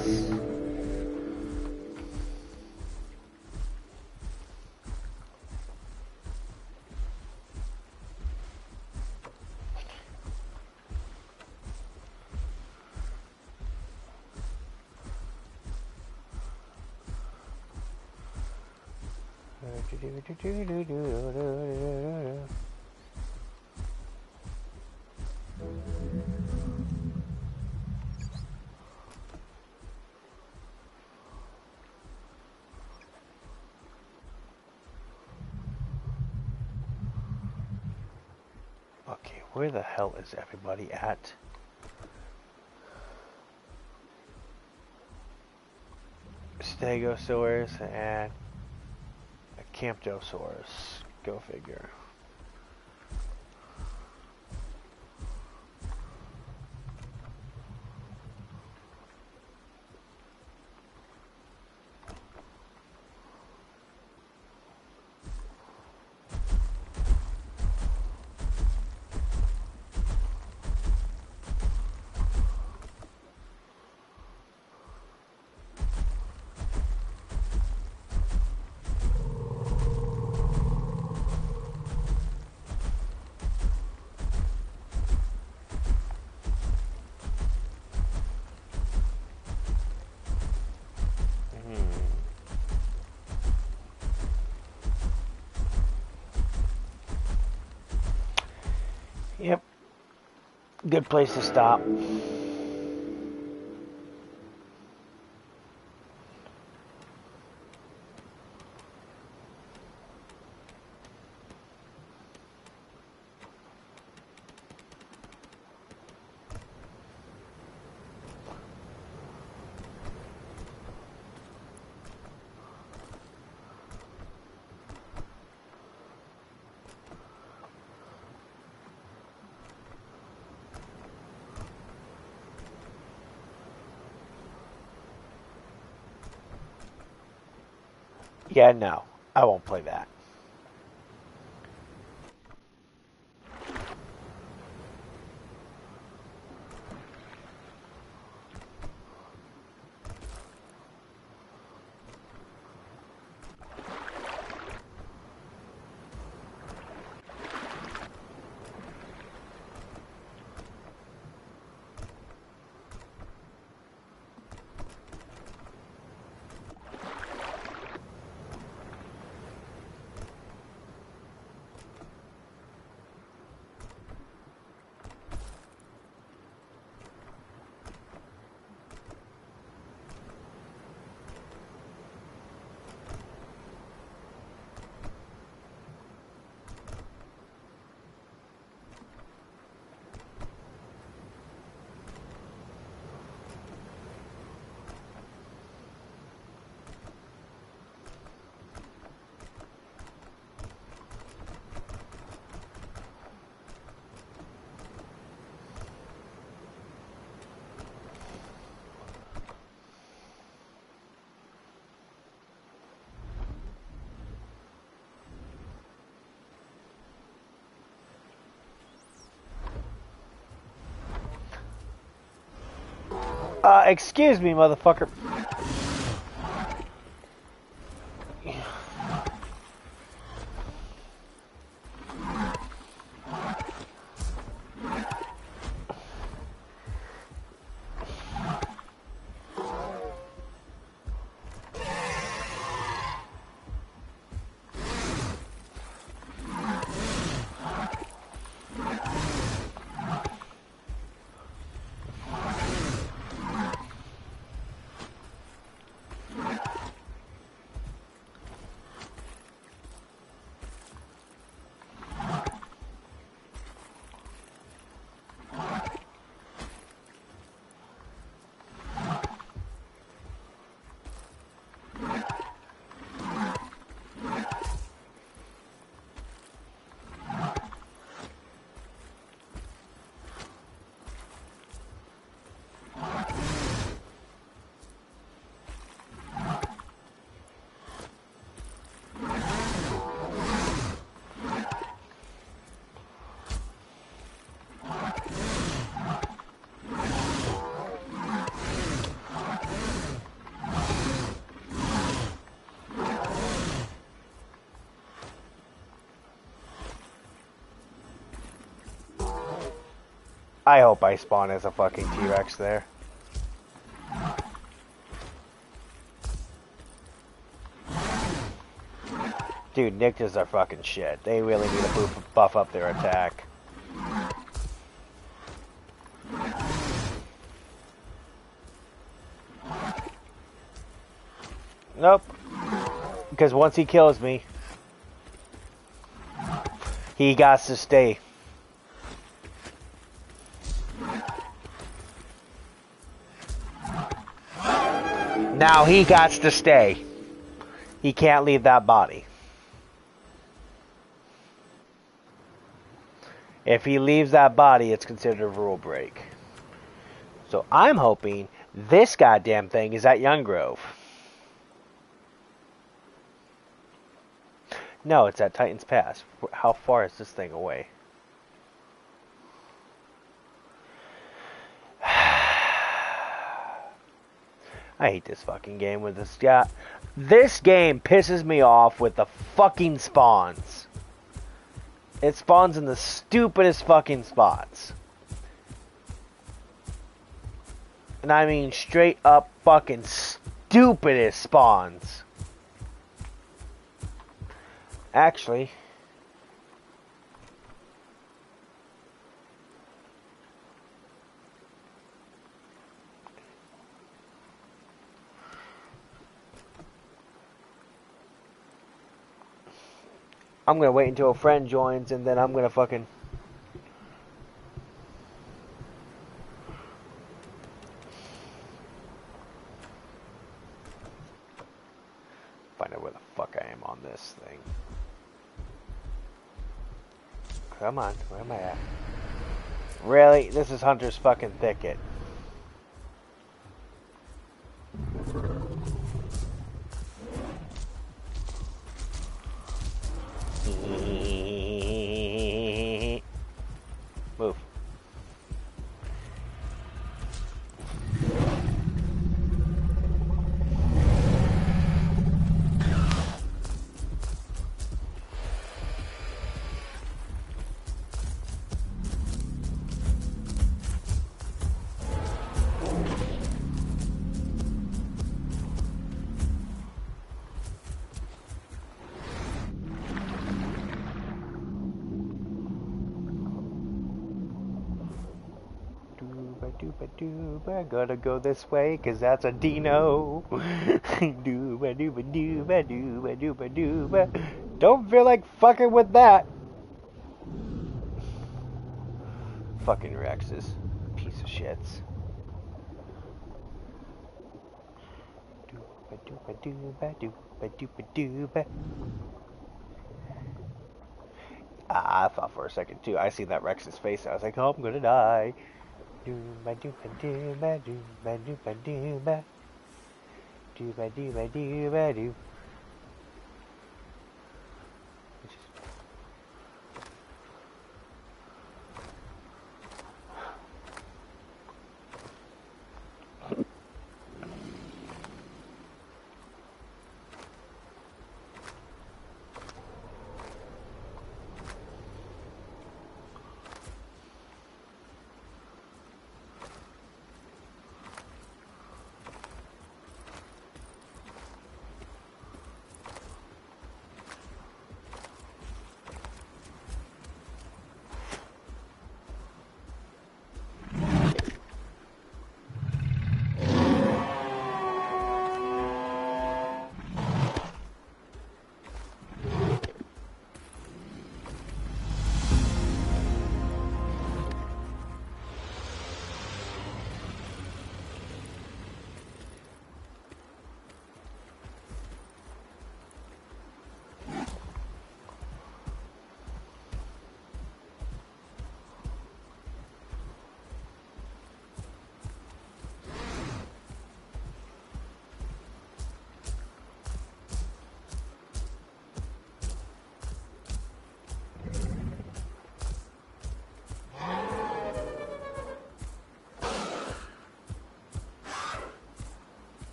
Okay, where the hell is everybody at? Stegosaurus and a Camptosaurus. Go figure. Yep. Good place to stop. Yeah, no. I won't play that. Excuse me, motherfucker. I hope I spawn as a fucking T-Rex there. Dude, Nyctas are fucking shit. They really need to buff up their attack. Nope. Because once he kills me, he got to stay. Now he got to stay. He can't leave that body. If he leaves that body, it's considered a rule break. So I'm hoping this goddamn thing is at Young Grove. No, it's at Titan's Pass. How far is this thing away? I hate this fucking game with this guy. This game pisses me off with the fucking spawns. It spawns in the stupidest fucking spots. And I mean straight up fucking stupidest spawns. Actually, I'm gonna wait until a friend joins and then I'm gonna fucking find out where the fuck I am on this thing. Come on, where am I at? Really? This is Hunter's fucking thicket. Move. I gotta go this way, cause that's a Dino. Dooba dooba dooba dooba dooba dooba. Don't feel like fucking with that. Fucking Rexes. Piece of shits. Dooba dooba dooba dooba dooba dooba. I thought for a second too. I seen that Rex's face. I was like, oh, I'm gonna die. Dooba dooba dooba dooba dooba dooba. Dooba dooba dooba doo.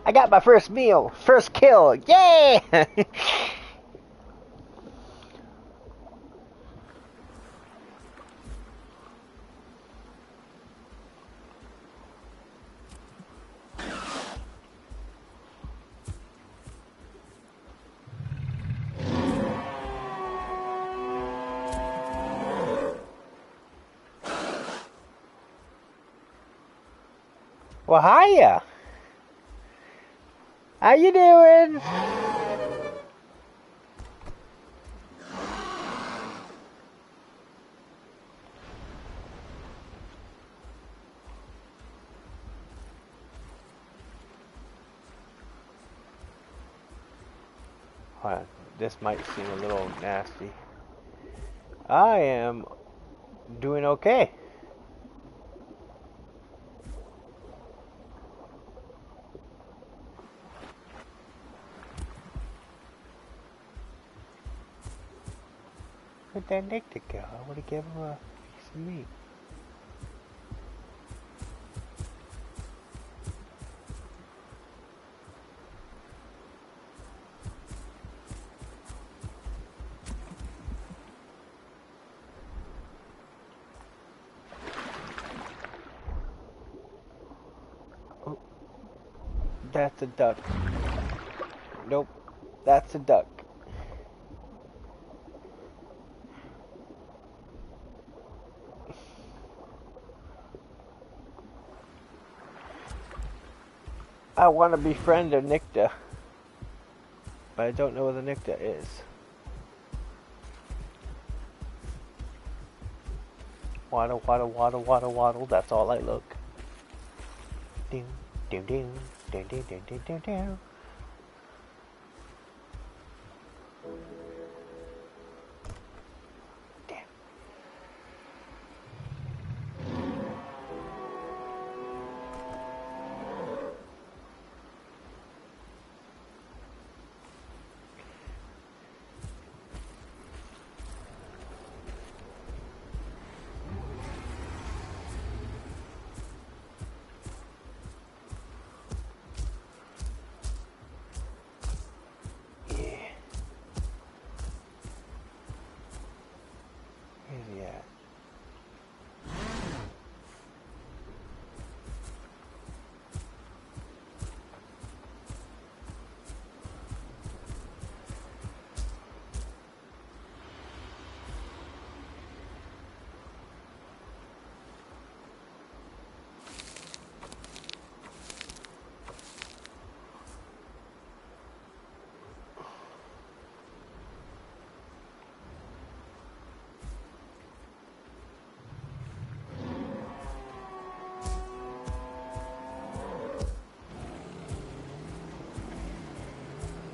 I got my first meal. First kill. Yay! Well, hiya. How you doing? Hold on. This might seem a little nasty. I am doing okay. Where'd that Nick to go? I would have given him a piece of meat. Oh, that's a duck. Nope, that's a duck. I want to befriend a Nicta, but I don't know where the Nicta is. Waddle, waddle, waddle, waddle, waddle, that's all I look. Ding, ding, ding, ding, ding, ding, ding, ding, ding.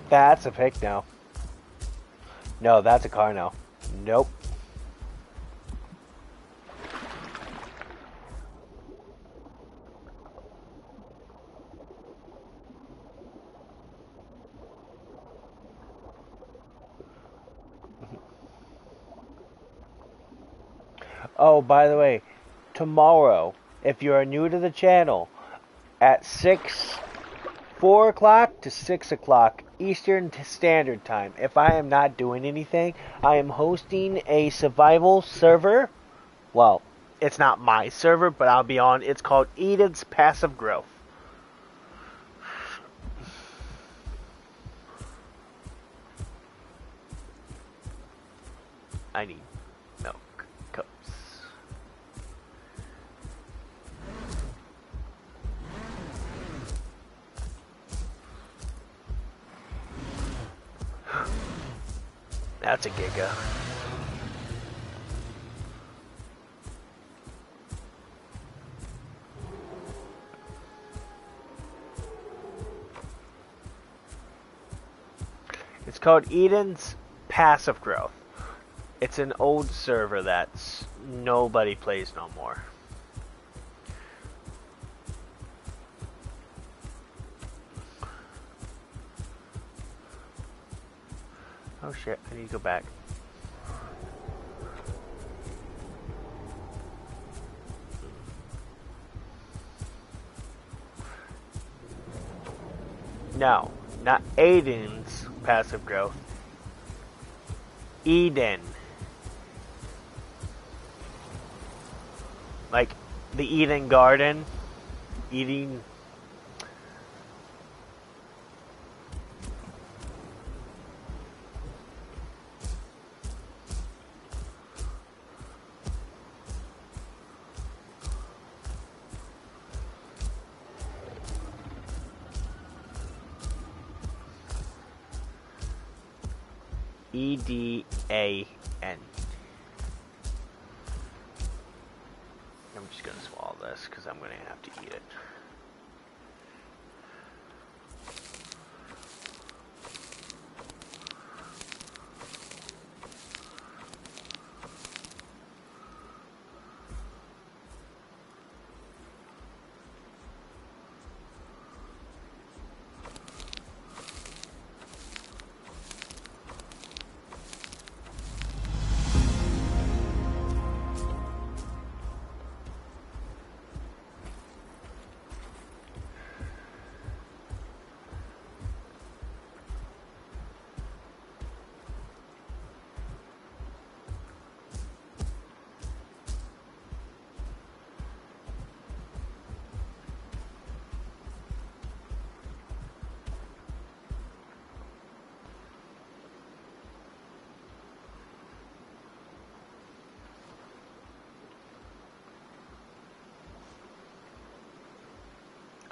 That's a pick now. No, that's a car now. Nope. Oh, by the way, tomorrow, if you are new to the channel, at 4 o'clock to 6 o'clock Eastern Standard Time, if I am not doing anything, I am hosting a survival server. Well, it's not my server, but I'll be on. It's called Eden's Passive Growth. I need milk cups. That's a giga. It's called Eden's Passive Growth. It's an old server that's nobody plays no more. Oh shit, I need to go back. No, not Aiden's passive growth. Eden. Like the Eden Garden. Eden. EDAN. I'm just gonna swallow this because I'm gonna have to eat it.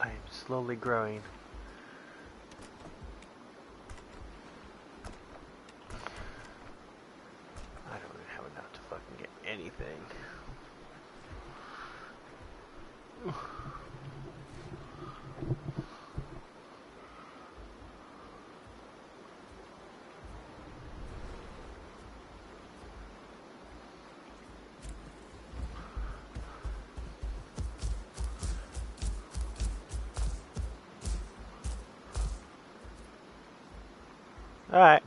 I am slowly growing. I don't even have enough to fucking get anything. Alright.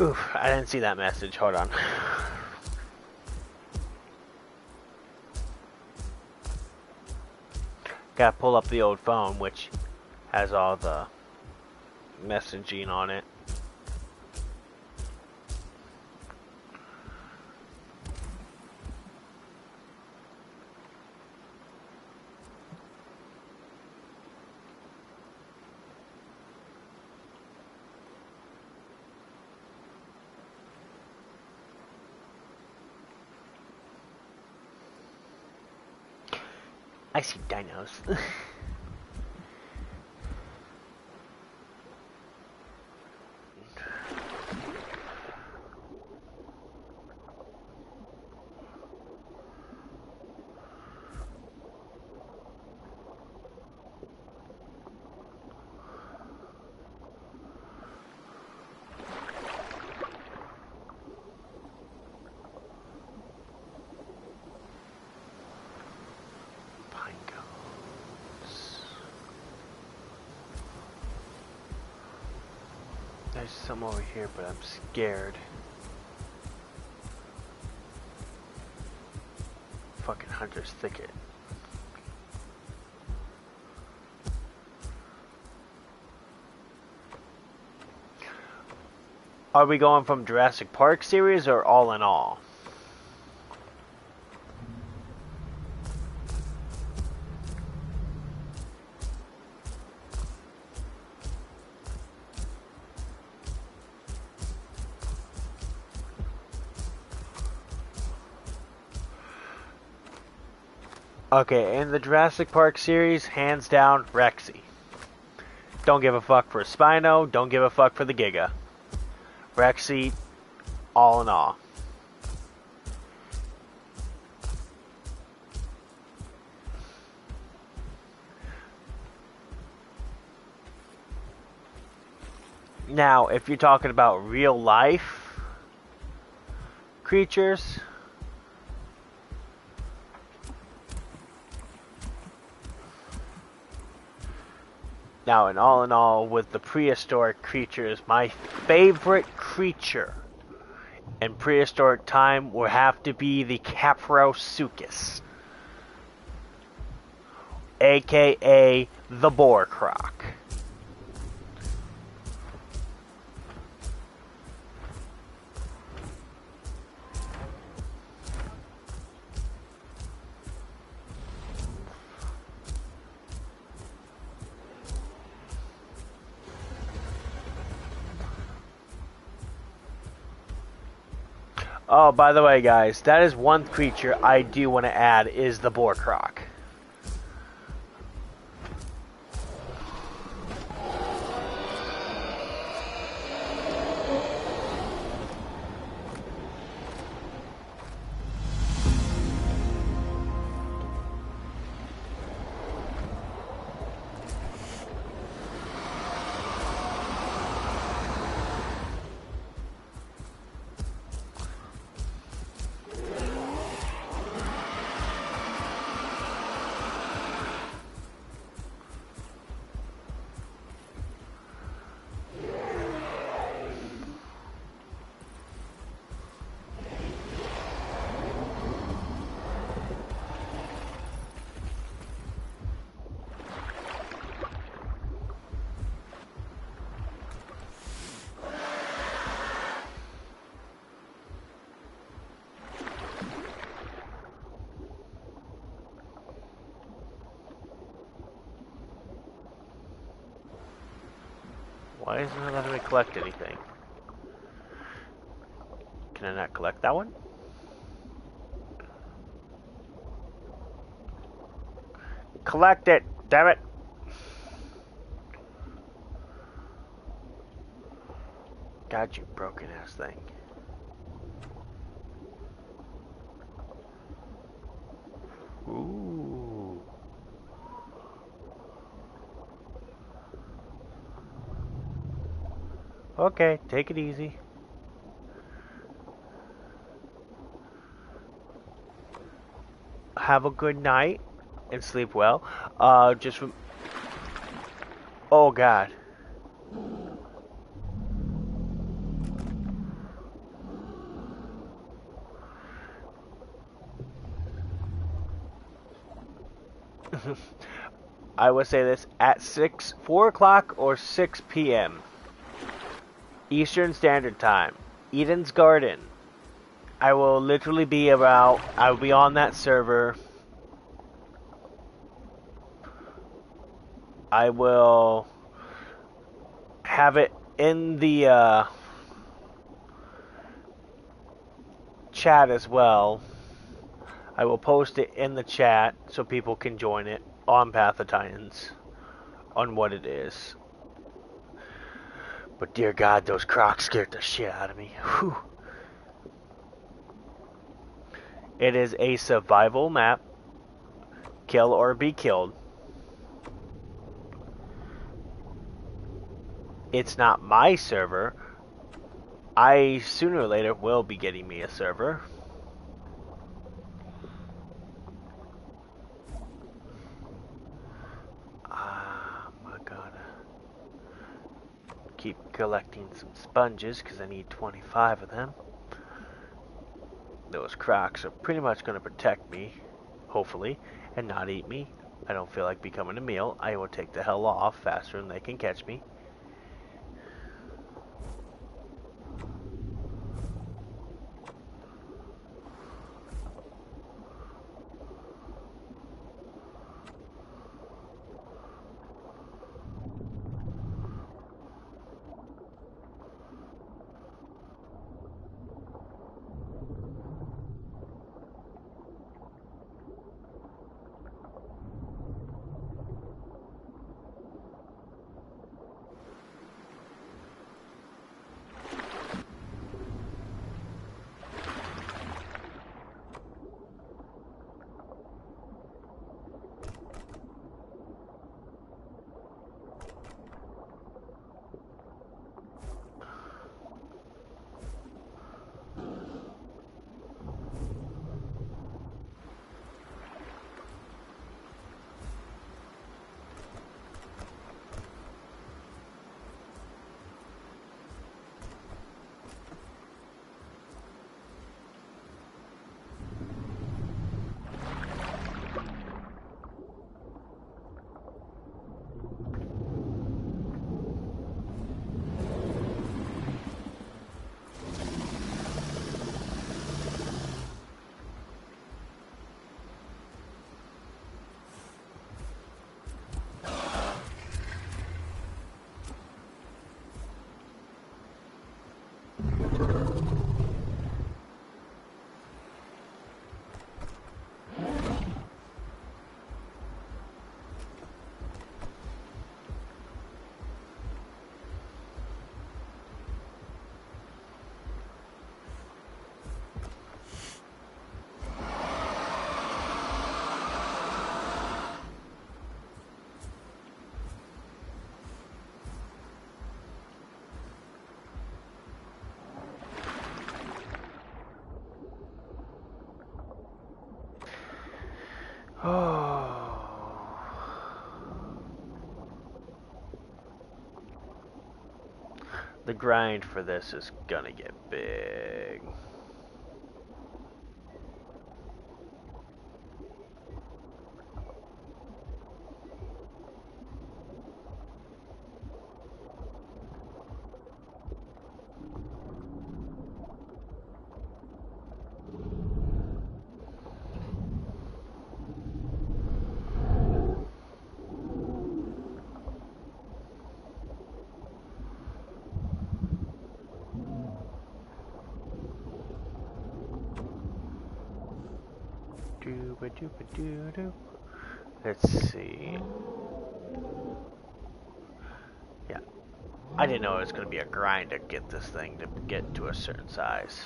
Oof, I didn't see that message. Hold on. Gotta pull up the old phone, which has all the messaging on it. I see dinos. There's some over here, but I'm scared. Fucking Hunter's Thicket. Are we going from Jurassic Park series or all in all? Okay, in the Jurassic Park series, hands down, Rexy. Don't give a fuck for Spino, don't give a fuck for the Giga. Rexy, all in all. Now, if you're talking about real life creatures, now in all, with the prehistoric creatures, my favorite creature in prehistoric time would have to be the Caprosuchus, aka the boar croc. Oh, by the way, guys, that is one creature I do want to add, is the boar croc. Why isn't it letting me collect anything? Can I not collect that one? Collect it, damn it! God, you broken ass thing. Ooh. Okay, take it easy. Have a good night and sleep well. Oh God. I would say this at 4 o'clock or 6 p.m. Eastern Standard Time, Eden's Garden. I will literally be I will be on that server. I will have it in the chat as well. I will post it in the chat so people can join it on Path of Titans on what it is. But dear God, those crocs scared the shit out of me. Whew. It is a survival map. Kill or be killed. It's not my server. I sooner or later will be getting me a server. I gotta keep collecting some sponges because I need 25 of them. Those crocs are pretty much going to protect me, hopefully, and not eat me. I don't feel like becoming a meal. I will take the hell off faster than they can catch me. The grind for this is gonna get big. Let's see. Yeah, I didn't know it was going to be a grind to get this thing to get to a certain size.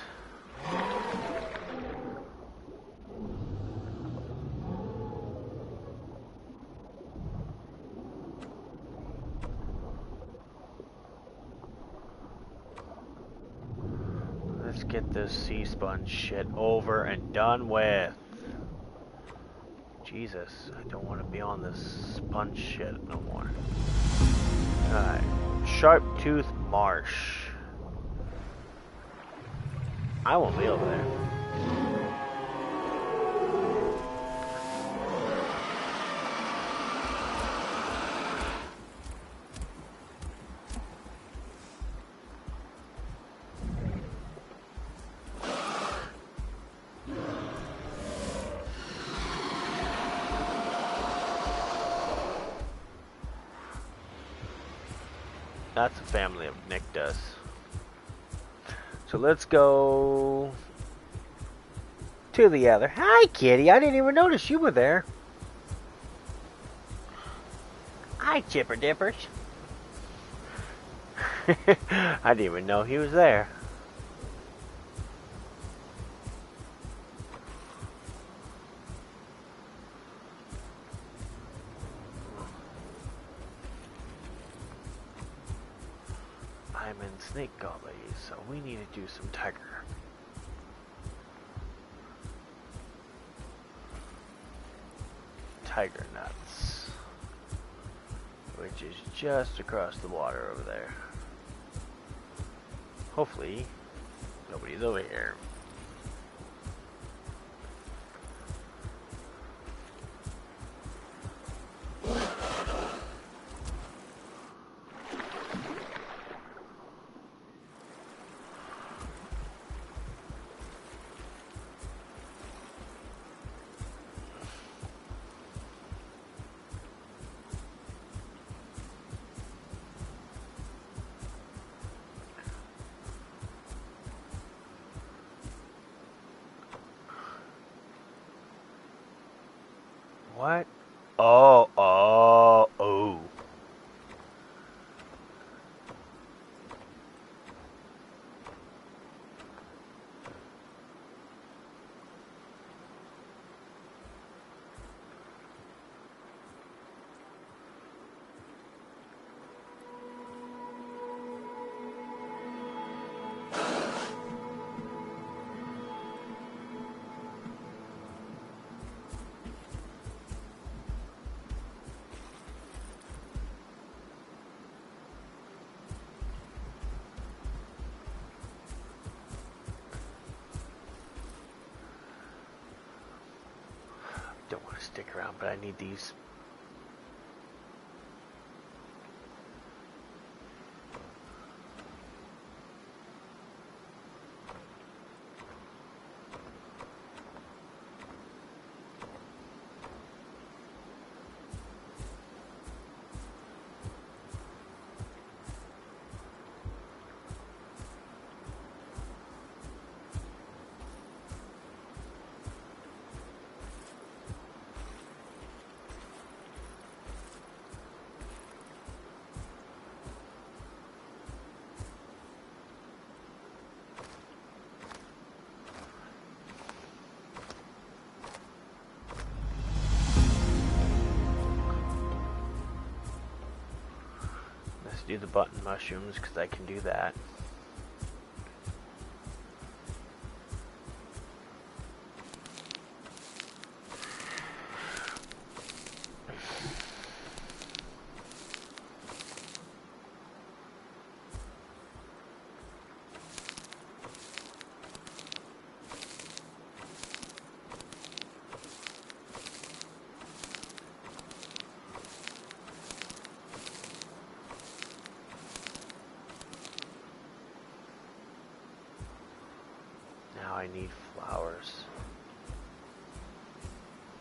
Let's get this sea sponge shit over and done with. Jesus, I don't want to be on this sponge shit no more. Alright, Sharp Tooth Marsh. I won't be over there. That's a family of Nyctus. So let's go to the other. Hi, kitty. I didn't even notice you were there. Hi, Chipper Dippers. I didn't even know he was there. I'm in Snake Gully, so we need to do some tiger. Tiger nuts, which is just across the water over there. Hopefully, nobody's over here. What? Oh. Don't want to stick around, but I need these. Do the button mushrooms because I can do that. now I need flowers.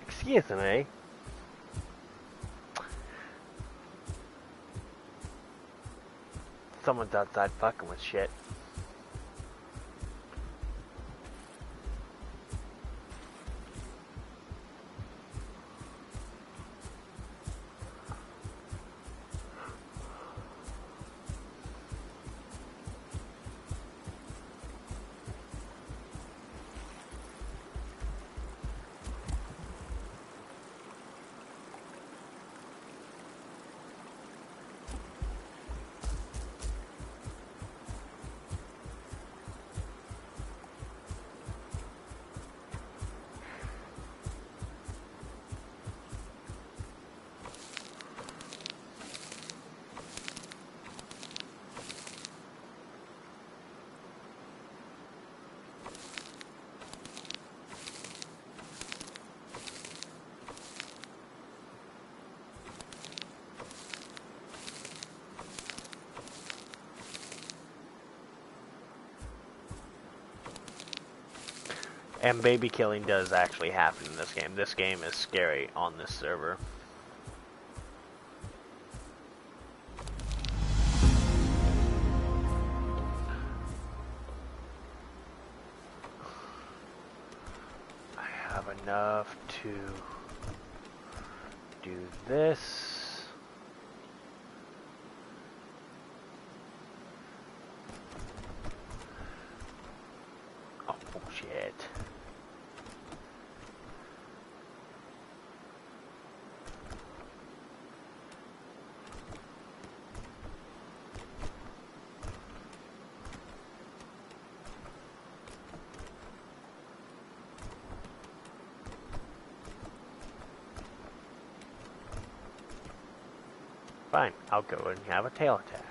Excuse me. Someone's outside fucking with shit. And baby killing does actually happen in this game. This game is scary on this server. I have enough to do this. Oh, shit. Fine, I'll go and have a tail attack.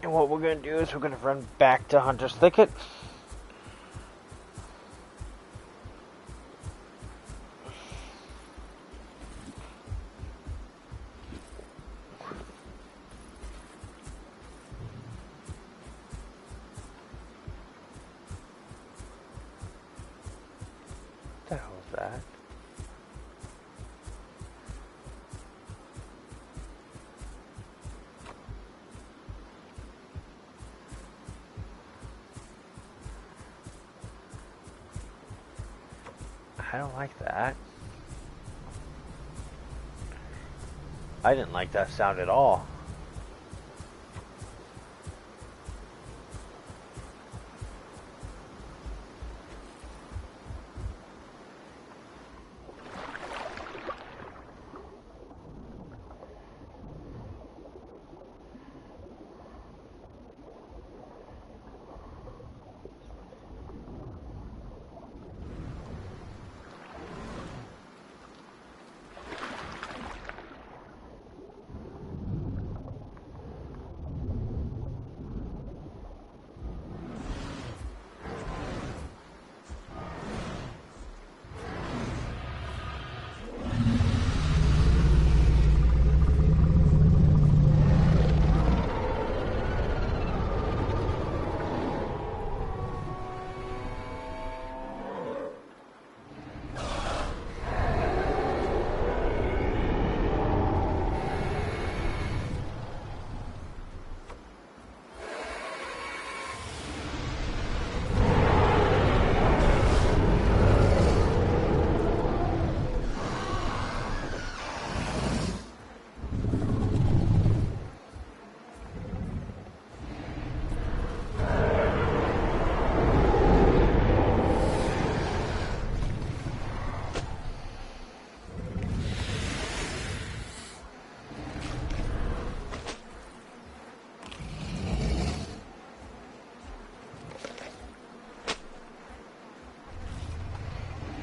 And what we're going to do is we're going to run back to Hunter's Thicket. What the hell is that? I don't like that. I didn't like that sound at all.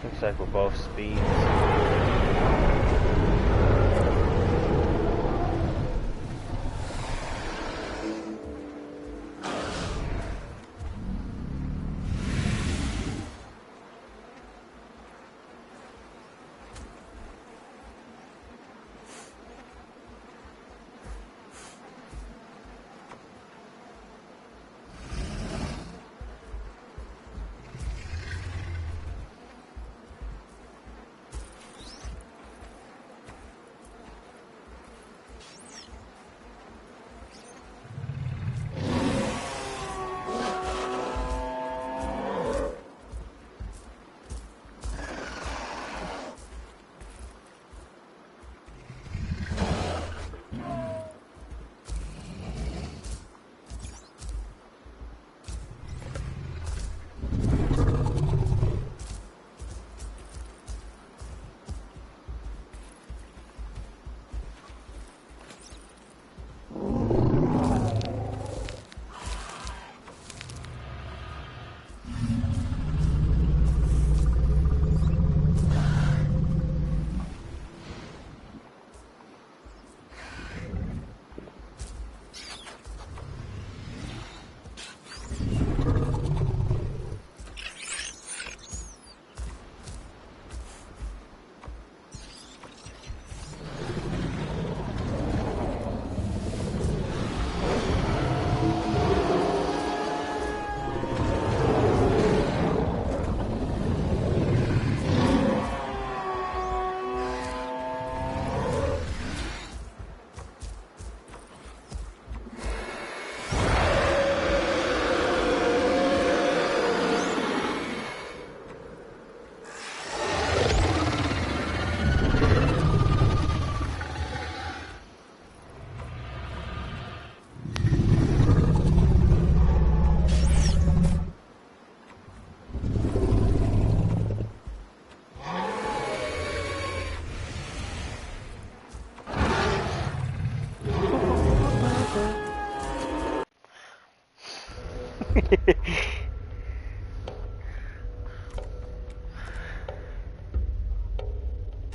Looks like we're both speeds.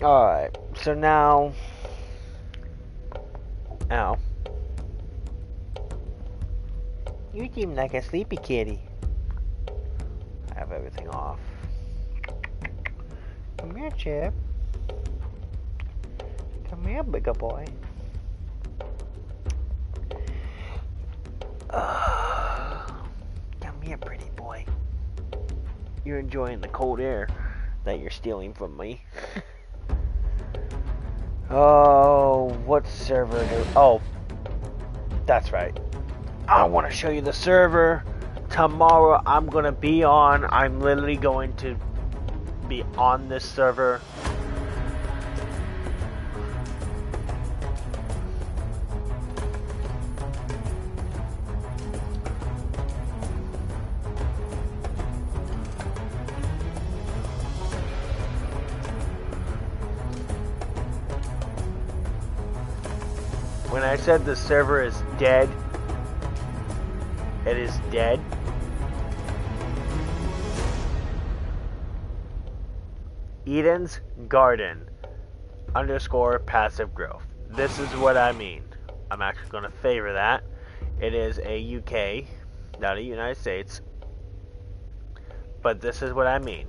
Alright, so now... Ow. You seem like a sleepy kitty. I have everything off. Come here, Chip. Come here, bigger boy. Come here, pretty boy. You're enjoying the cold air that you're stealing from me. Oh, what server do... Oh, that's right. I want to show you the server. Tomorrow I'm going to be on. I'm literally going to be on this server. When I said the server is dead, it is dead. Eden's Garden _ passive growth. This is what I mean. I'm actually going to favor that. It is a UK, not a United States. But this is what I mean.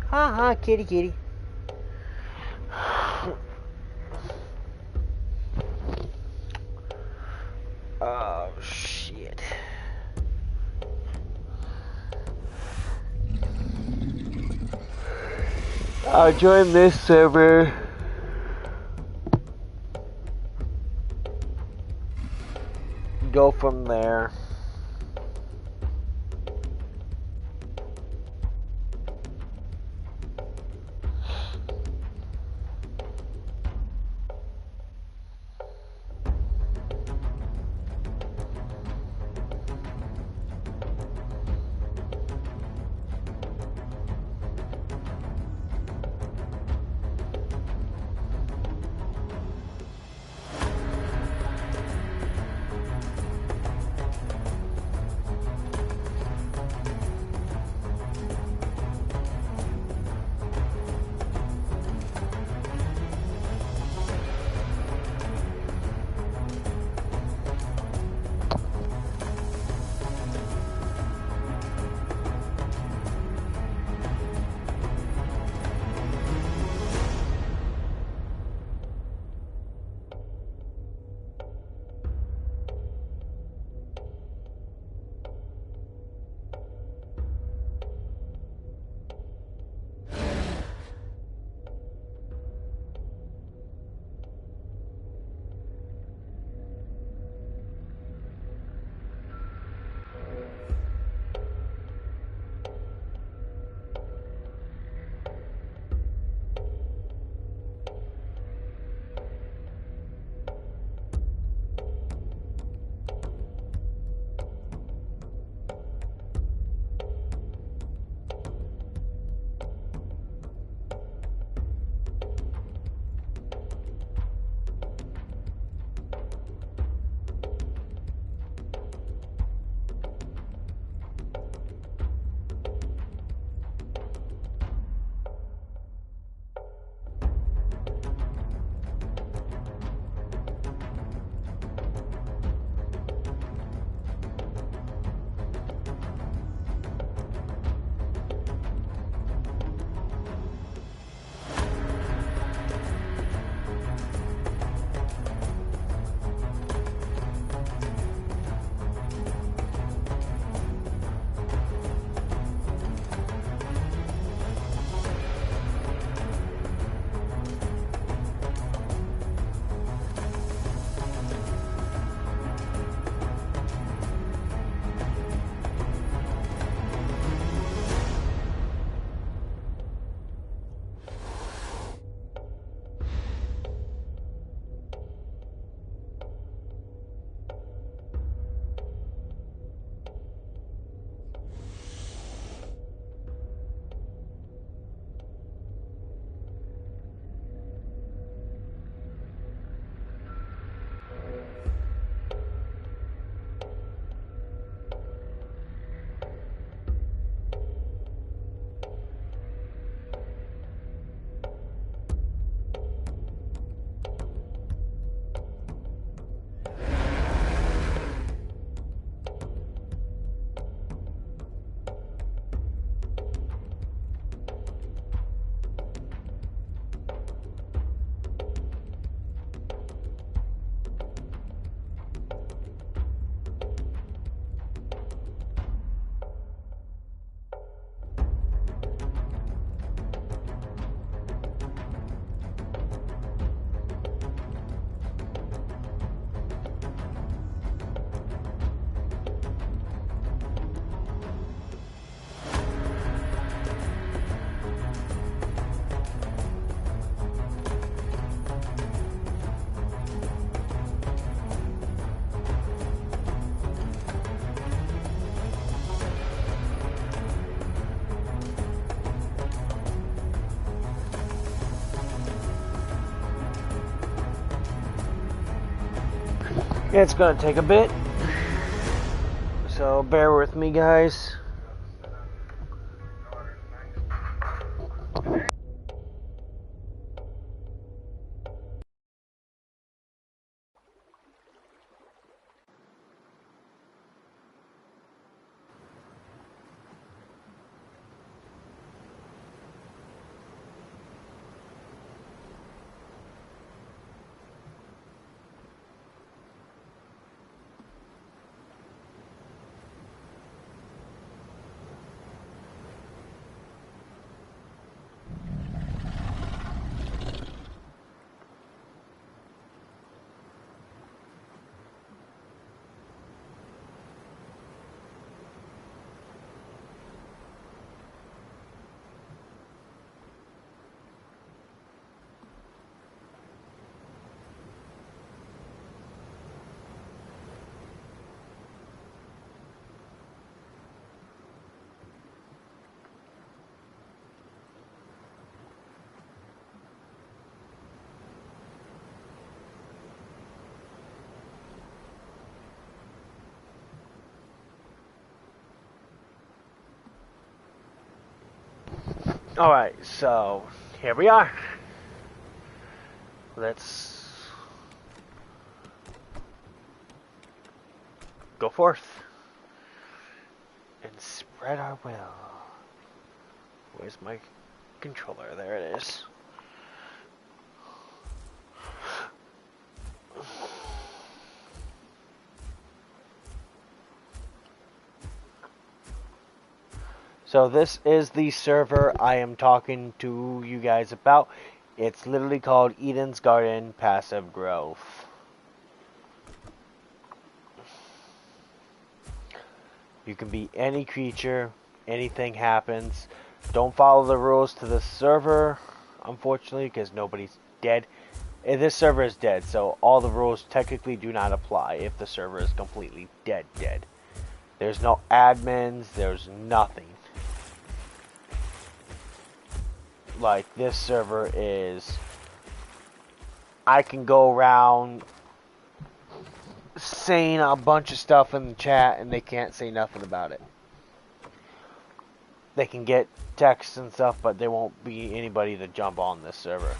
Ha ha, kitty kitty. Oh shit. I'll join this server. Go from there. It's gonna take a bit, so bear with me, guys. Alright, so here we are. Let's go forth and spread our will. Where's my controller? There it is. So this is the server I am talking to you guys about. It's literally called Eden's Garden Passive Growth. You can be any creature, anything happens. Don't follow the rules to the server, unfortunately, because nobody's dead. This server is dead, so all the rules technically do not apply if the server is completely dead. There's no admins, there's nothing. Like, this server is, I can go around saying a bunch of stuff in the chat and they can't say nothing about it. They can get texts and stuff, but there won't be anybody to jump on this server.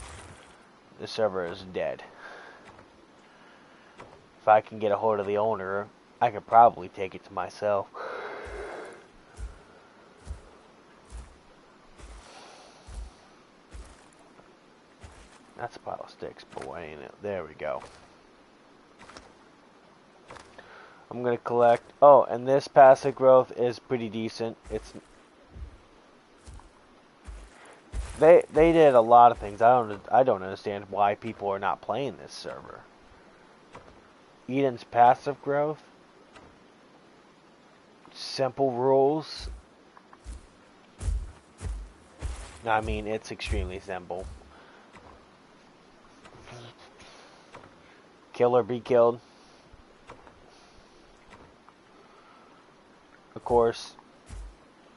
This server is dead. If I can get a hold of the owner, I could probably take it to myself. That's a pile of sticks, boy, ain't it? There we go. I'm gonna collect. Oh, and this passive growth is pretty decent. It's they did a lot of things. I don't understand why people are not playing this server. Eden's passive growth. Simple rules. I mean, it's extremely simple. Kill or be killed. Of course,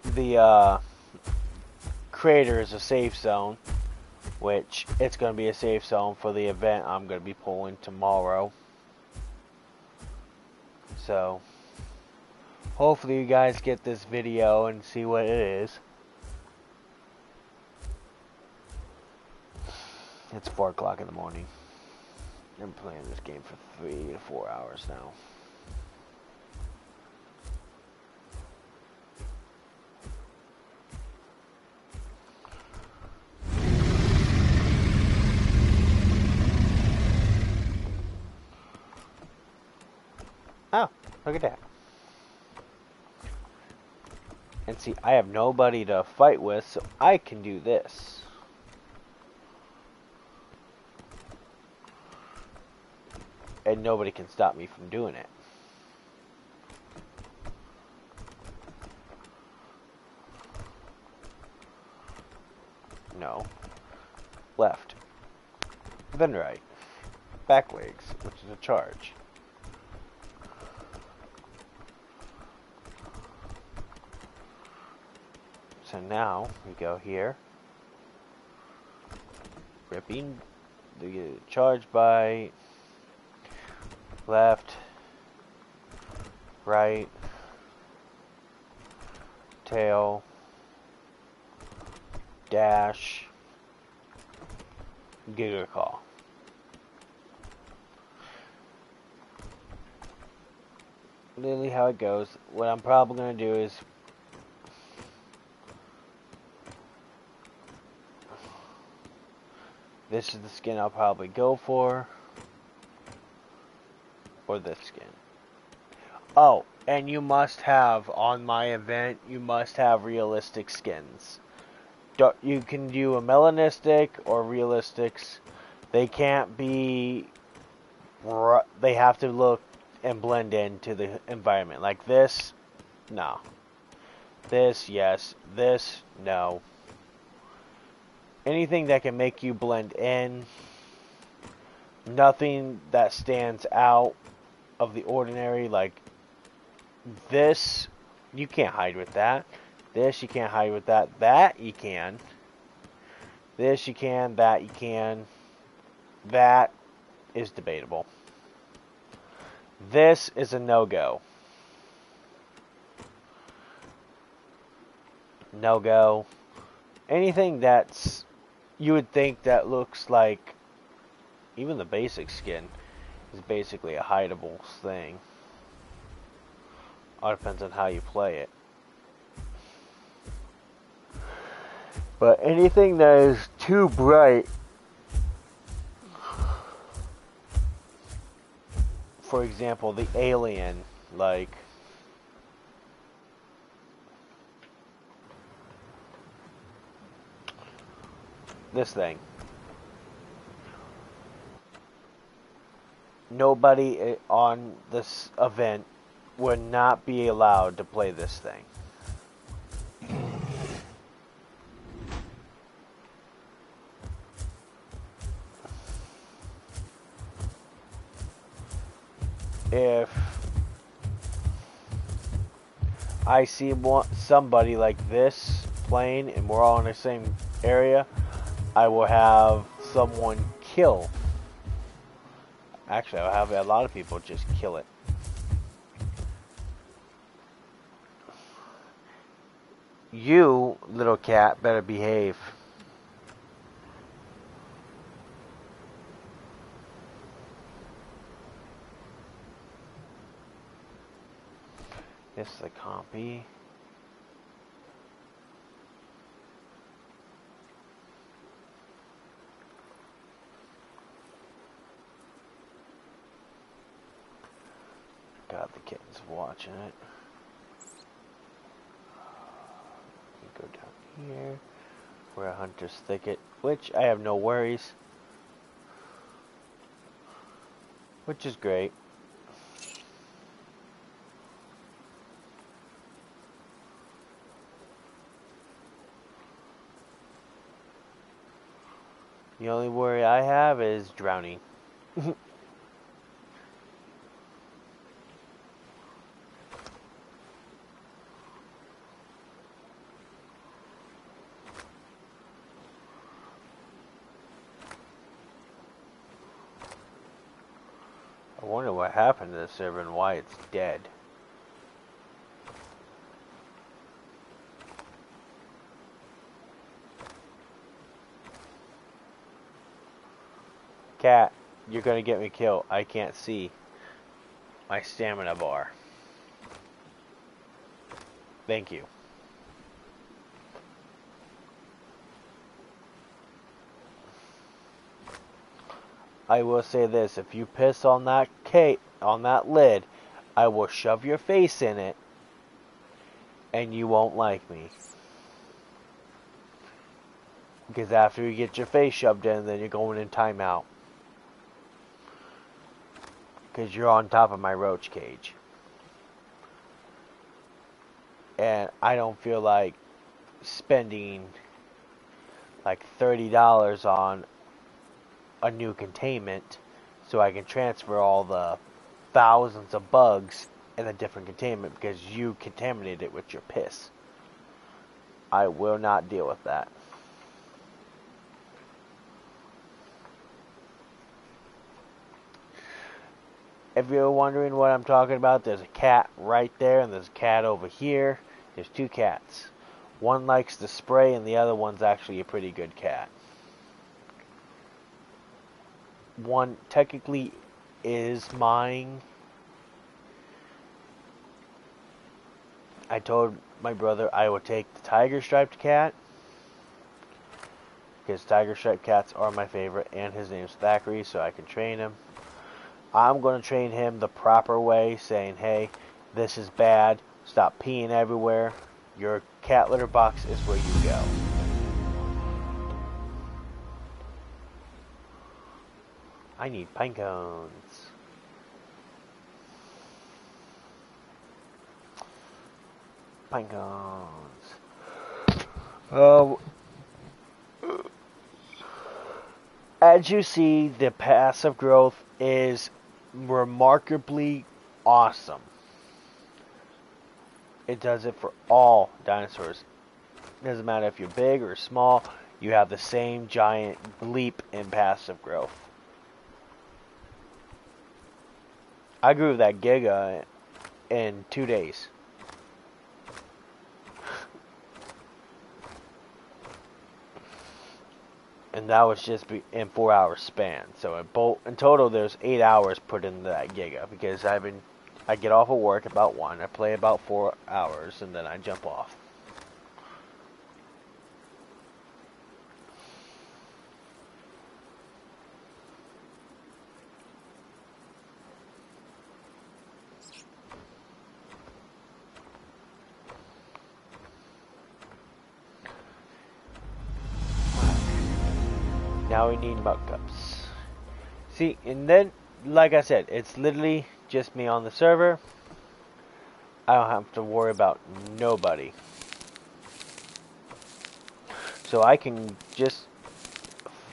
the creator is a safe zone, which it's going to be a safe zone for the event I'm going to be pulling tomorrow. So, hopefully you guys get this video and see what it is. It's 4 o'clock in the morning. I'm playing this game for 3 to 4 hours now. Oh, look at that. And see, I have nobody to fight with, so I can do this. And nobody can stop me from doing it. No. Left. Then right. Backwards, which is a charge. So now, we go here. Ripping the charge by left, right, tail, dash, Giga Call. Literally how it goes. What I'm probably going to do is this is the skin I'll probably go for, or this skin. Oh, and you must have, on my event, you must have realistic skins. You can do a melanistic or realistics. They can't be, they have to look and blend into the environment. Like this, no. This, yes. This, no. Anything that can make you blend in. Nothing that stands out of the ordinary. Like this, you can't hide with that. This, you can't hide with that. That, you can. This, you can. That, you can. That is debatable. This is a no-go. No-go. Anything that's, you would think that looks like, even the basic skin is basically a hideable thing. All depends on how you play it. But anything that is too bright, for example, the alien, like this thing. Nobody on this event would not be allowed to play this thing. If I see somebody like this playing and we're all in the same area, I will have someone kill. Actually, I'll have a lot of people just kill it. You, little cat, better behave. This is a copy. God, the kitten's watching it. Go down here. We're a hunter's thicket, which I have no worries. Which is great. The only worry I have is drowning. I wonder what happened to the server and why it's dead. Cat, you're gonna get me killed. I can't see my stamina bar. Thank you. I will say this, if you piss on that lid, I will shove your face in it and you won't like me. Because after you get your face shoved in, then you're going in timeout. Because you're on top of my roach cage. And I don't feel like spending like $30 on a new containment so I can transfer all the thousands of bugs in a different containment because you contaminated it with your piss. I will not deal with that. If you're wondering what I'm talking about, there's a cat right there and there's a cat over here. There's two cats. One likes to spray and the other one's actually a pretty good cat. One technically is mine. I told my brother I would take the tiger striped cat, because tiger striped cats are my favorite, and his name's Thackeray, so I can train him. I'm going to train him the proper way, saying, hey, this is bad, stop peeing everywhere, your cat litter box is where you go. I need pine cones. Pine cones. As you see, the passive growth is remarkably awesome. It does it for all dinosaurs. It doesn't matter if you're big or small, you have the same giant leap in passive growth. I grew that Giga in 2 days. And that was just in 4 hours span. So in total, there's 8 hours put into that Giga, because I get off of work about 1, I play about 4 hours, and then I jump off. Now we need mug cups. See, and then, like I said, it's literally just me on the server. I don't have to worry about nobody. So I can just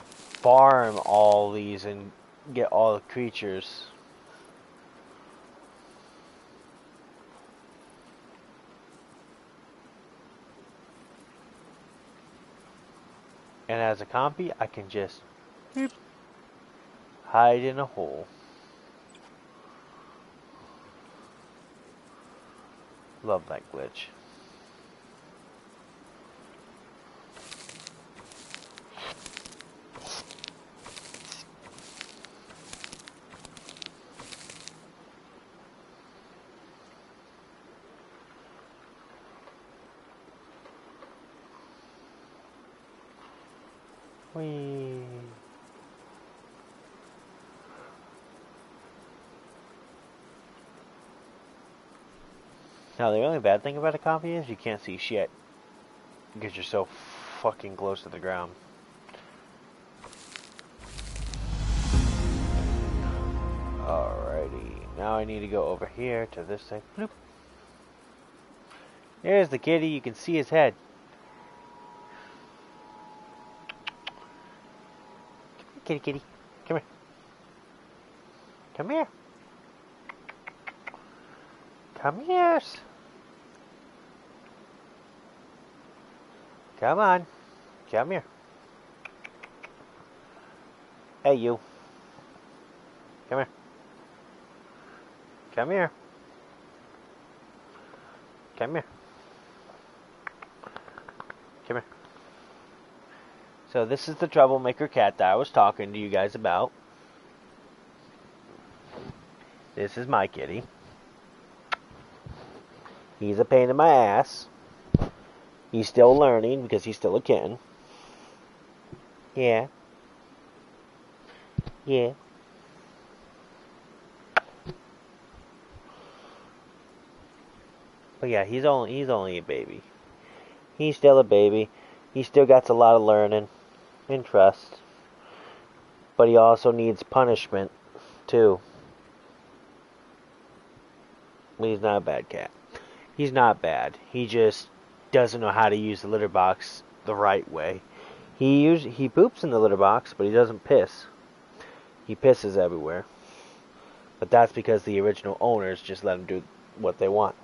farm all these and get all the creatures. And as a compy, I can just hide in a hole. Love that glitch. Whee. Now the only bad thing about a copy is you can't see shit, because you're so fucking close to the ground. Alrighty, now I need to go over here to this thing. Bloop. There's the kitty, you can see his head. Kitty, kitty, come here. Come here. Come here. Come on. Come here. Hey, you. Come here. Come here. Come here. Come here. So this is the troublemaker cat that I was talking to you guys about. This is my kitty. He's a pain in my ass. He's still learning because he's still a kitten. Yeah. Yeah. But yeah, he's only a baby. He's still a baby. He still got a lot of learning and trust. But he also needs punishment too. He's not a bad cat. He's not bad. He just doesn't know how to use the litter box the right way. He poops in the litter box, but he doesn't piss. He pisses everywhere. But that's because the original owners just let him do what they want.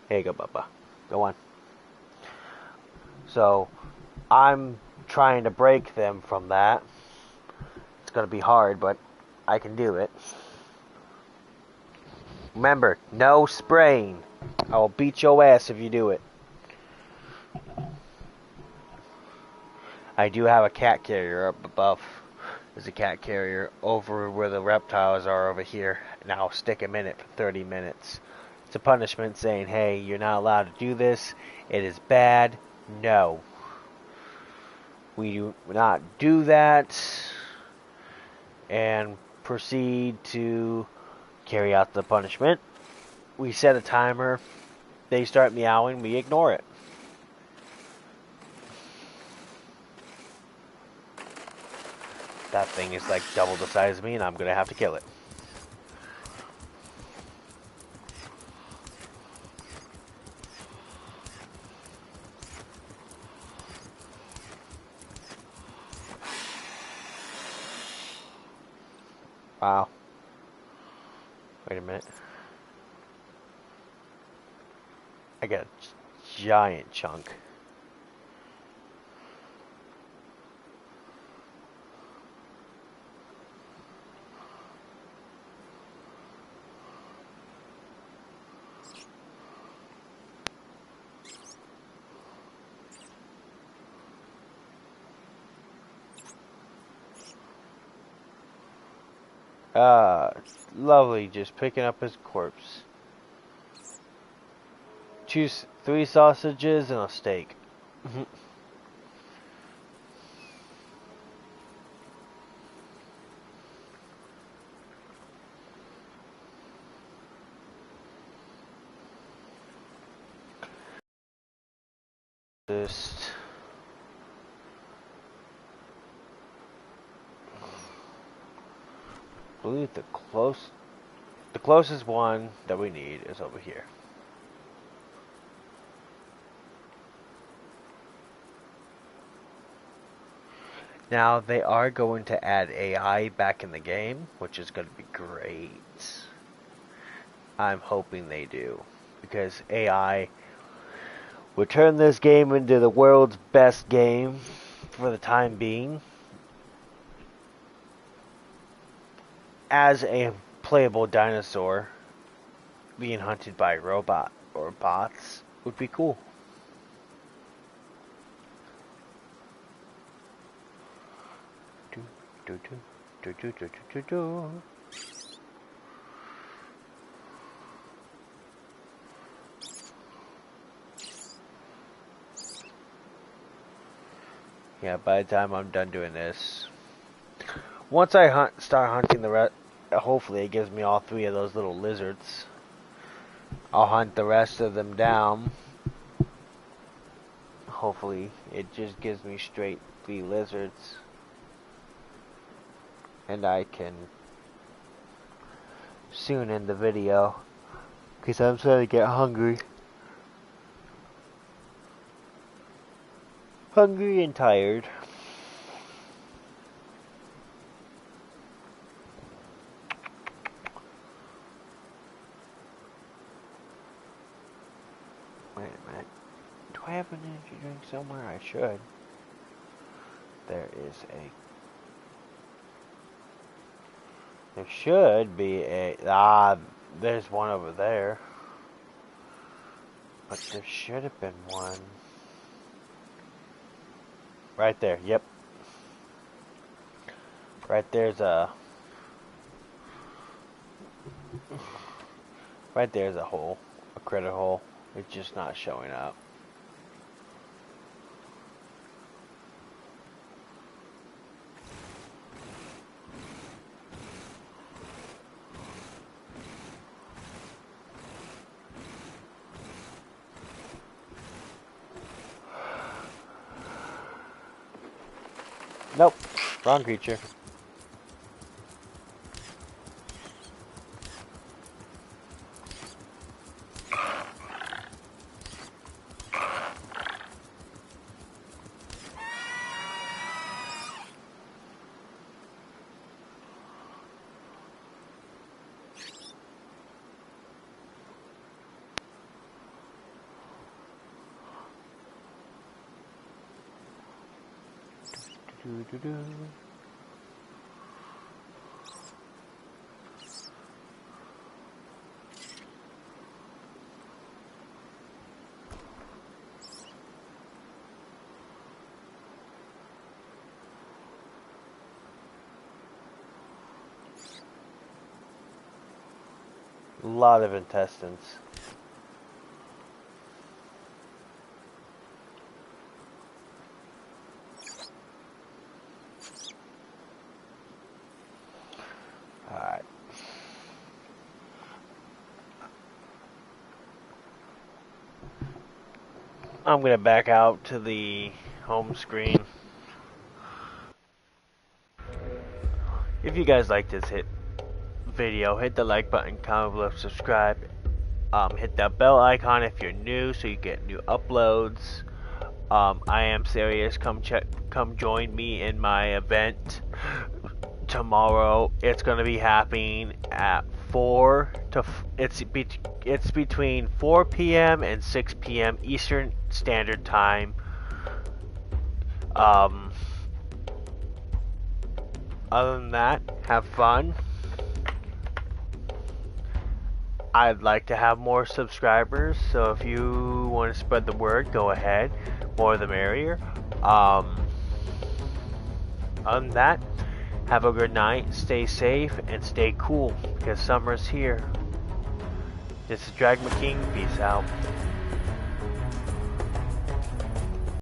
Here you go, Bubba. Go on. So, I'm trying to break them from that. It's going to be hard, but I can do it. Remember, no spraying. I will beat your ass if you do it. I do have a cat carrier up above. There's a cat carrier over where the reptiles are over here. And I'll stick him in it for 30 minutes. It's a punishment saying, hey, you're not allowed to do this. It is bad. No. We do not do that. And proceed to carry out the punishment. We set a timer. They start meowing. We ignore it. That thing is like double the size of me, and I'm going to have to kill it. Wow. Wait a minute. I got a giant chunk. Lovely, just picking up his corpse. Choose 3 sausages and a steak. Just I believe the closest one that we need is over here. Now they are going to add AI back in the game, which is going to be great. I'm hoping they do, because AI would turn this game into the world's best game for the time being. As a playable dinosaur, being hunted by robot or bots would be cool. Yeah, by the time I'm done doing this, once I start hunting the rest, hopefully it gives me all 3 of those little lizards. I'll hunt the rest of them down. Hopefully it just gives me straight 3 lizards. And I can soon end the video, because I'm starting to get hungry. Hungry and tired. Wait a minute. Do I have an energy drink somewhere? I should. There should be a... there's one over there. But there should have been one. Right there, yep. Right there's a... Right there's a hole. A critter hole. It's just not showing up. Nope. Wrong creature. Do-do-do. A lot of intestines. Alright. I'm gonna back out to the home screen. If you guys like this video, hit the like button, comment below, subscribe. Hit that bell icon if you're new so you get new uploads. I am serious. Come join me in my event tomorrow. It's gonna be happening at 4 to it's between 4 p.m. and 6 p.m. Eastern Standard Time. Other than that, have fun. I'd like to have more subscribers, so if you want to spread the word, go ahead. More the merrier. Other than that, have a good night, stay safe, and stay cool, because summer's here. This is Dragma King, peace out.